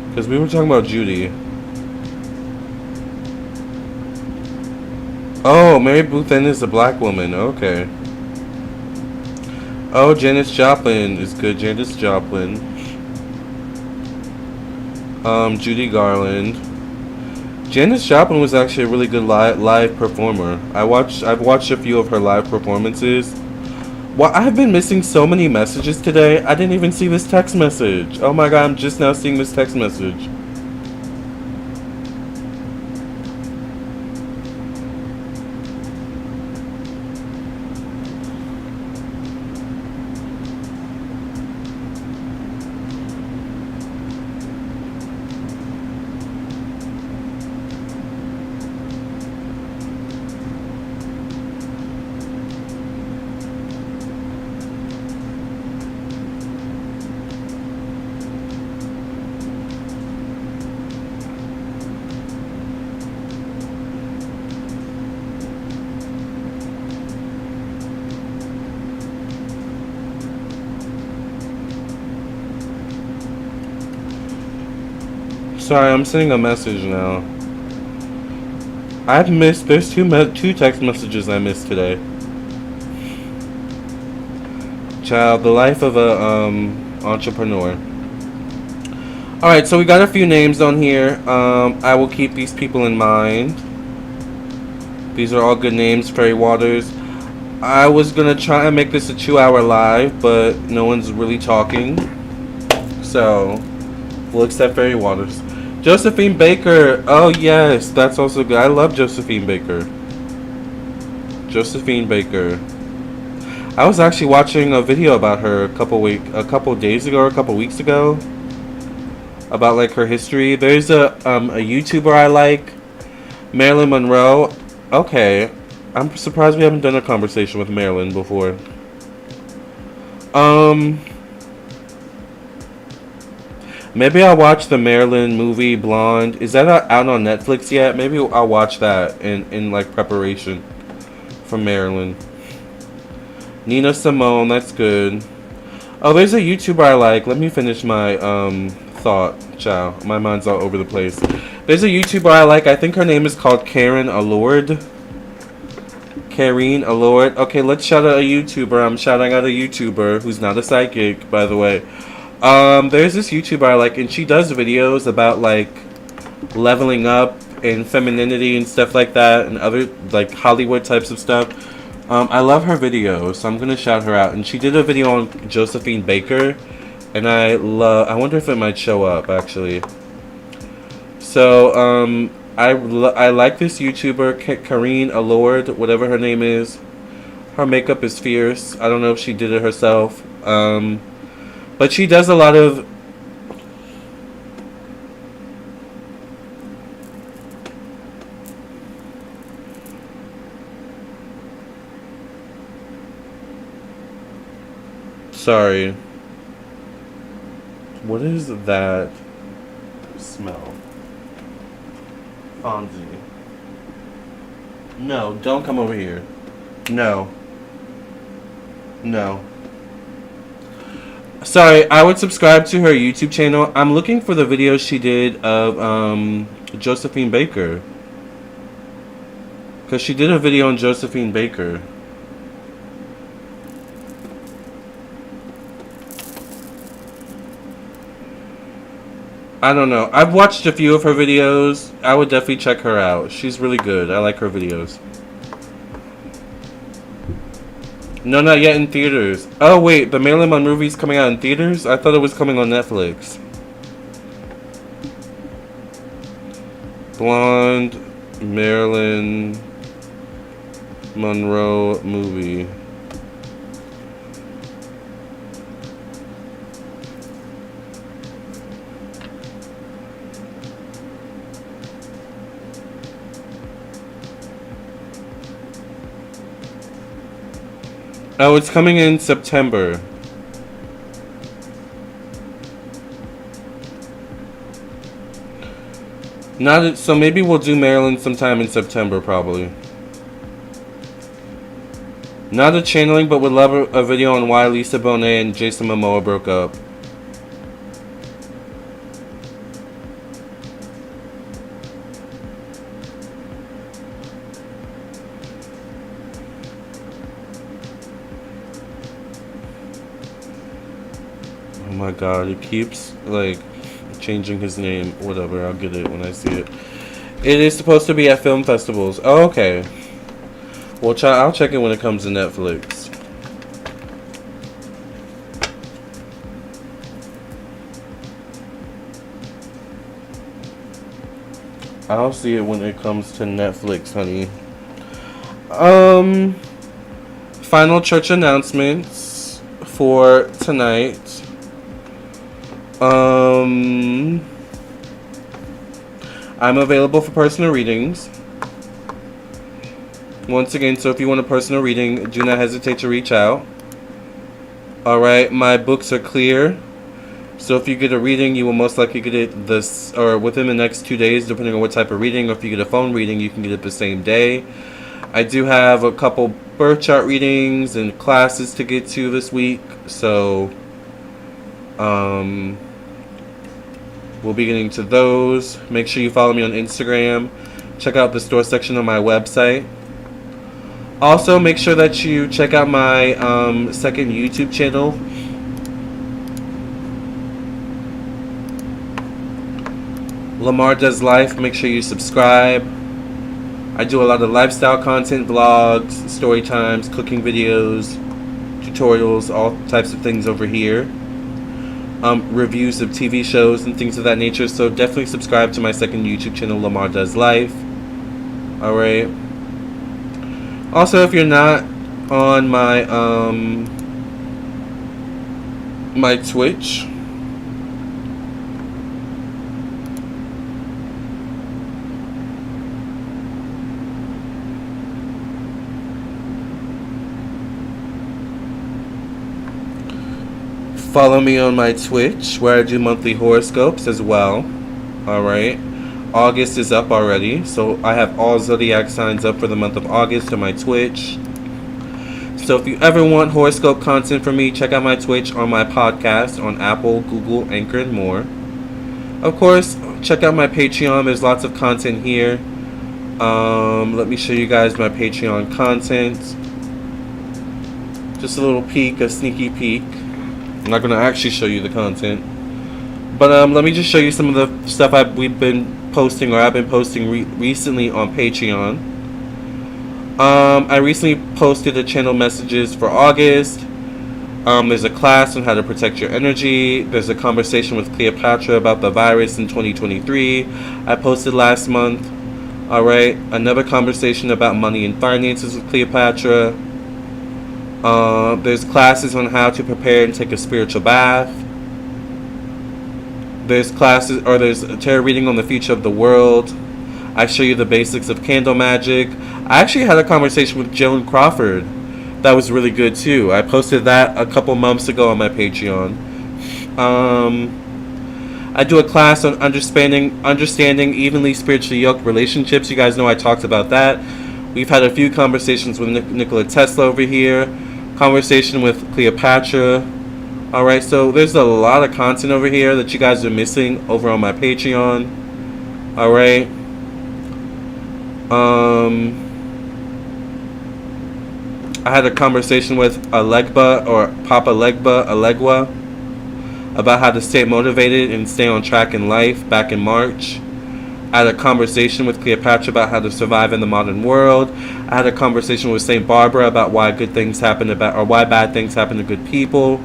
Because we were talking about Judy. Oh, Mary Bouthan is a black woman. Okay. Oh, Janis Joplin is good. Janis Joplin. Judy Garland. Janis Joplin was actually a really good live performer. I've watched a few of her live performances. Well, I've been missing so many messages today. I didn't even see this text message. Oh my god, I'm just now seeing this text message. Sorry, I'm sending a message now. There's two text messages I missed today. Child, the life of a entrepreneur. Alright, so we got a few names on here. I will keep these people in mind. These are all good names, Fairy Waters. I was gonna try and make this a 2-hour live, but no one's really talking. So we'll accept Fairy Waters. Josephine Baker. Oh yes, that's also good. I love Josephine Baker. Josephine Baker. I was actually watching a video about her a couple days ago or a couple weeks ago. About like her history. There's a YouTuber I like, Marilyn Monroe. Okay, I'm surprised we haven't done a conversation with Marilyn before. Maybe I'll watch the Marilyn movie Blonde. Is that out on Netflix yet? Maybe I'll watch that in like preparation for Marilyn. Nina Simone, that's good. Oh, there's a YouTuber I like. Let me finish my thought. Ciao. My mind's all over the place. There's a YouTuber I like. I think her name is called Karen Allord. Karine Allord. Okay, let's shout out a YouTuber. I'm shouting out a YouTuber who's not a psychic, by the way. There's this YouTuber I like, and she does videos about like leveling up and femininity and stuff like that, and other like Hollywood types of stuff. I love her videos, so I'm gonna shout her out. And she did a video on Josephine Baker, and I wonder if it might show up actually. So I like this YouTuber Karine Allord, whatever her name is. Her makeup is fierce. I don't know if she did it herself. But she does a lot of sorry. What is that smell? Fonzie. No, don't come over here. No. No. Sorry, I would subscribe to her YouTube channel. I'm looking for the videos she did of Josephine Baker. Because she did a video on Josephine Baker. I don't know. I've watched a few of her videos. I would definitely check her out. She's really good. I like her videos. No, not yet in theaters. Oh, wait. The Marilyn Monroe movie's coming out in theaters? I thought it was coming on Netflix. Blonde Marilyn Monroe movie. Oh, it's coming in September. So maybe we'll do Maryland sometime in September, probably. Not a channeling, but would love a video on why Lisa Bonet and Jason Momoa broke up. Oh my god, it keeps, like, changing his name. Whatever, I'll get it when I see it. It is supposed to be at film festivals. Oh, okay. Well, I'll check it when it comes to Netflix. I'll see it when it comes to Netflix, honey. Final church announcements for tonight. I'm available for personal readings. Once again, so if you want a personal reading, do not hesitate to reach out. Alright, my books are clear. So if you get a reading, you will most likely get it within the next 2 days, depending on what type of reading. Or if you get a phone reading, you can get it the same day. I do have a couple birth chart readings and classes to get to this week. So, we'll be getting to those. Make sure you follow me on Instagram. Check out the store section on my website. Also, make sure that you check out my second YouTube channel. Lamarr Does Life. Make sure you subscribe. I do a lot of lifestyle content, vlogs, story times, cooking videos, tutorials, all types of things over here. Reviews of TV shows and things of that nature. So definitely subscribe to my second YouTube channel, Lamarr Does Life. Alright. Also, if you're not on my my Twitch, follow me on my Twitch where I do monthly horoscopes as well. Alright. August is up already, so I have all zodiac signs up for the month of August on my Twitch. So if you ever want horoscope content from me, check out my Twitch or my podcast on Apple, Google, Anchor, and more. Of course, check out my Patreon. There's lots of content here. Let me show you guys my Patreon content. Just a little peek, a sneaky peek. I'm not going to actually show you the content. But let me just show you some of the stuff I've been posting recently on Patreon. I recently posted the channel messages for August. There's a class on how to protect your energy. There's a conversation with Cleopatra about the virus in 2023. I posted last month. Alright, another conversation about money and finances with Cleopatra. There's classes on how to prepare and take a spiritual bath. There's a tarot reading on the future of the world. I show you the basics of candle magic. I actually had a conversation with Joan Crawford. That was really good too. I posted that a couple months ago on my Patreon. I do a class on understanding evenly spiritually yoked relationships. You guys know I talked about that. We've had a few conversations with Nikola Tesla over here. Conversation with Cleopatra. Alright, so there's a lot of content over here that you guys are missing over on my Patreon. Alright. I had a conversation with Alegba, or Papa Alegua, about how to stay motivated and stay on track in life back in March. I had a conversation with Cleopatra about how to survive in the modern world. I had a conversation with St. Barbara about why good things happen why bad things happen to good people.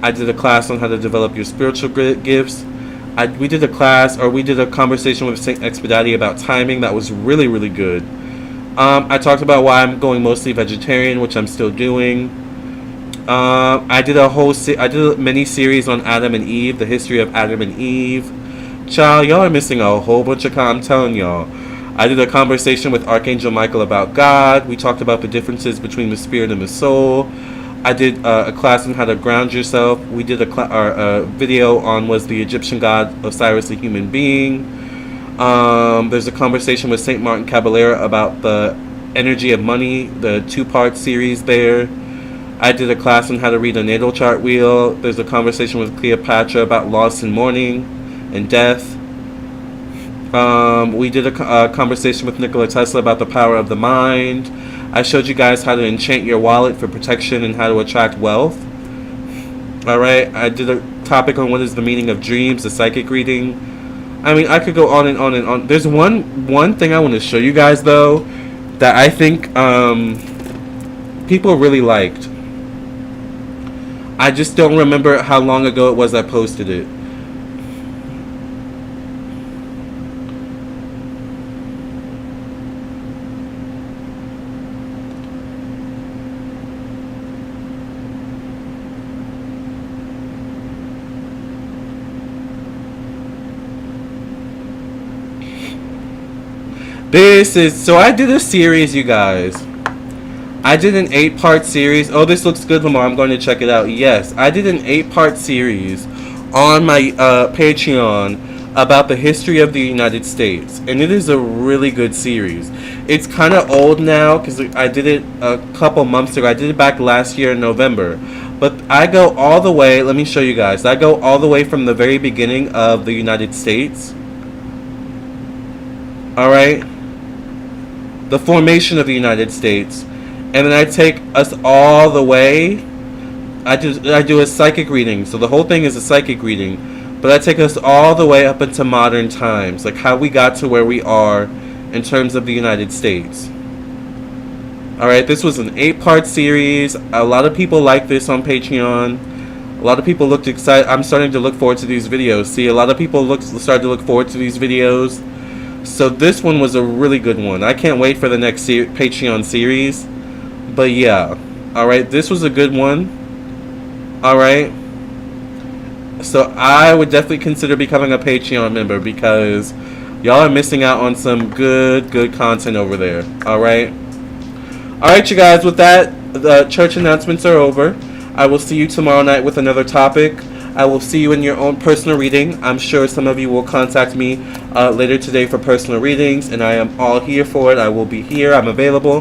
I did a class on how to develop your spiritual gifts. We did a conversation with St. Expedite about timing that was really, really good. I talked about why I'm going mostly vegetarian, which I'm still doing. I did a mini series on Adam and Eve, the history of Adam and Eve. Child, y'all are missing a whole bunch of I'm telling y'all. I did a conversation with Archangel Michael about God. We talked about the differences between the spirit and the soul. I did a class on how to ground yourself. We did a video on was the Egyptian god Osiris a human being. There's a conversation with Saint Martin Caballera about the energy of money, the 2-part series there. I did a class on how to read a natal chart wheel. There's a conversation with Cleopatra about loss and mourning and death. We did a conversation with Nikola Tesla about the power of the mind. I showed you guys how to enchant your wallet for protection and how to attract wealth. Alright, I did a topic on what is the meaning of dreams, a psychic reading. I mean, I could go on and on and on. There's one thing I want to show you guys, though, that I think people really liked. I just don't remember how long ago it was I posted it. So I did a series, you guys. I did an 8-part series. Oh, this looks good, Lamarr. I'm going to check it out. Yes, I did an 8-part series on my Patreon about the history of the United States. And it is a really good series. It's kind of old now because I did it a couple months ago. I did it back last year in November. But I go all the way, let me show you guys. I go all the way from the very beginning of the United States. Alright? The formation of the United States, and then I take us all the way. I do a psychic reading, so the whole thing is a psychic reading, but I take us all the way up into modern times, like how we got to where we are in terms of the United States. Alright, this was an 8-part series. A lot of people like this on Patreon. A lot of people looked excited. I'm starting to look forward to these videos. See, a lot of people started to look forward to these videos. So this one was a really good one. I can't wait for the next Patreon series. But yeah. Alright, this was a good one. Alright. So I would definitely consider becoming a Patreon member because y'all are missing out on some good content over there. Alright. Alright, you guys. With that, the church announcements are over. I will see you tomorrow night with another topic. I will see you in your own personal reading. I'm sure some of you will contact me later today for personal readings, and I am all here for it. I will be here. I'm available.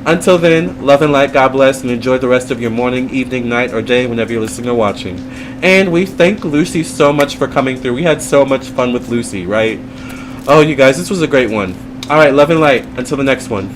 Until then, love and light, God bless, and enjoy the rest of your morning, evening, night, or day whenever you're listening or watching. And we thank Lucy so much for coming through. We had so much fun with Lucy, right? Oh, you guys, this was a great one. All right, love and light. Until the next one.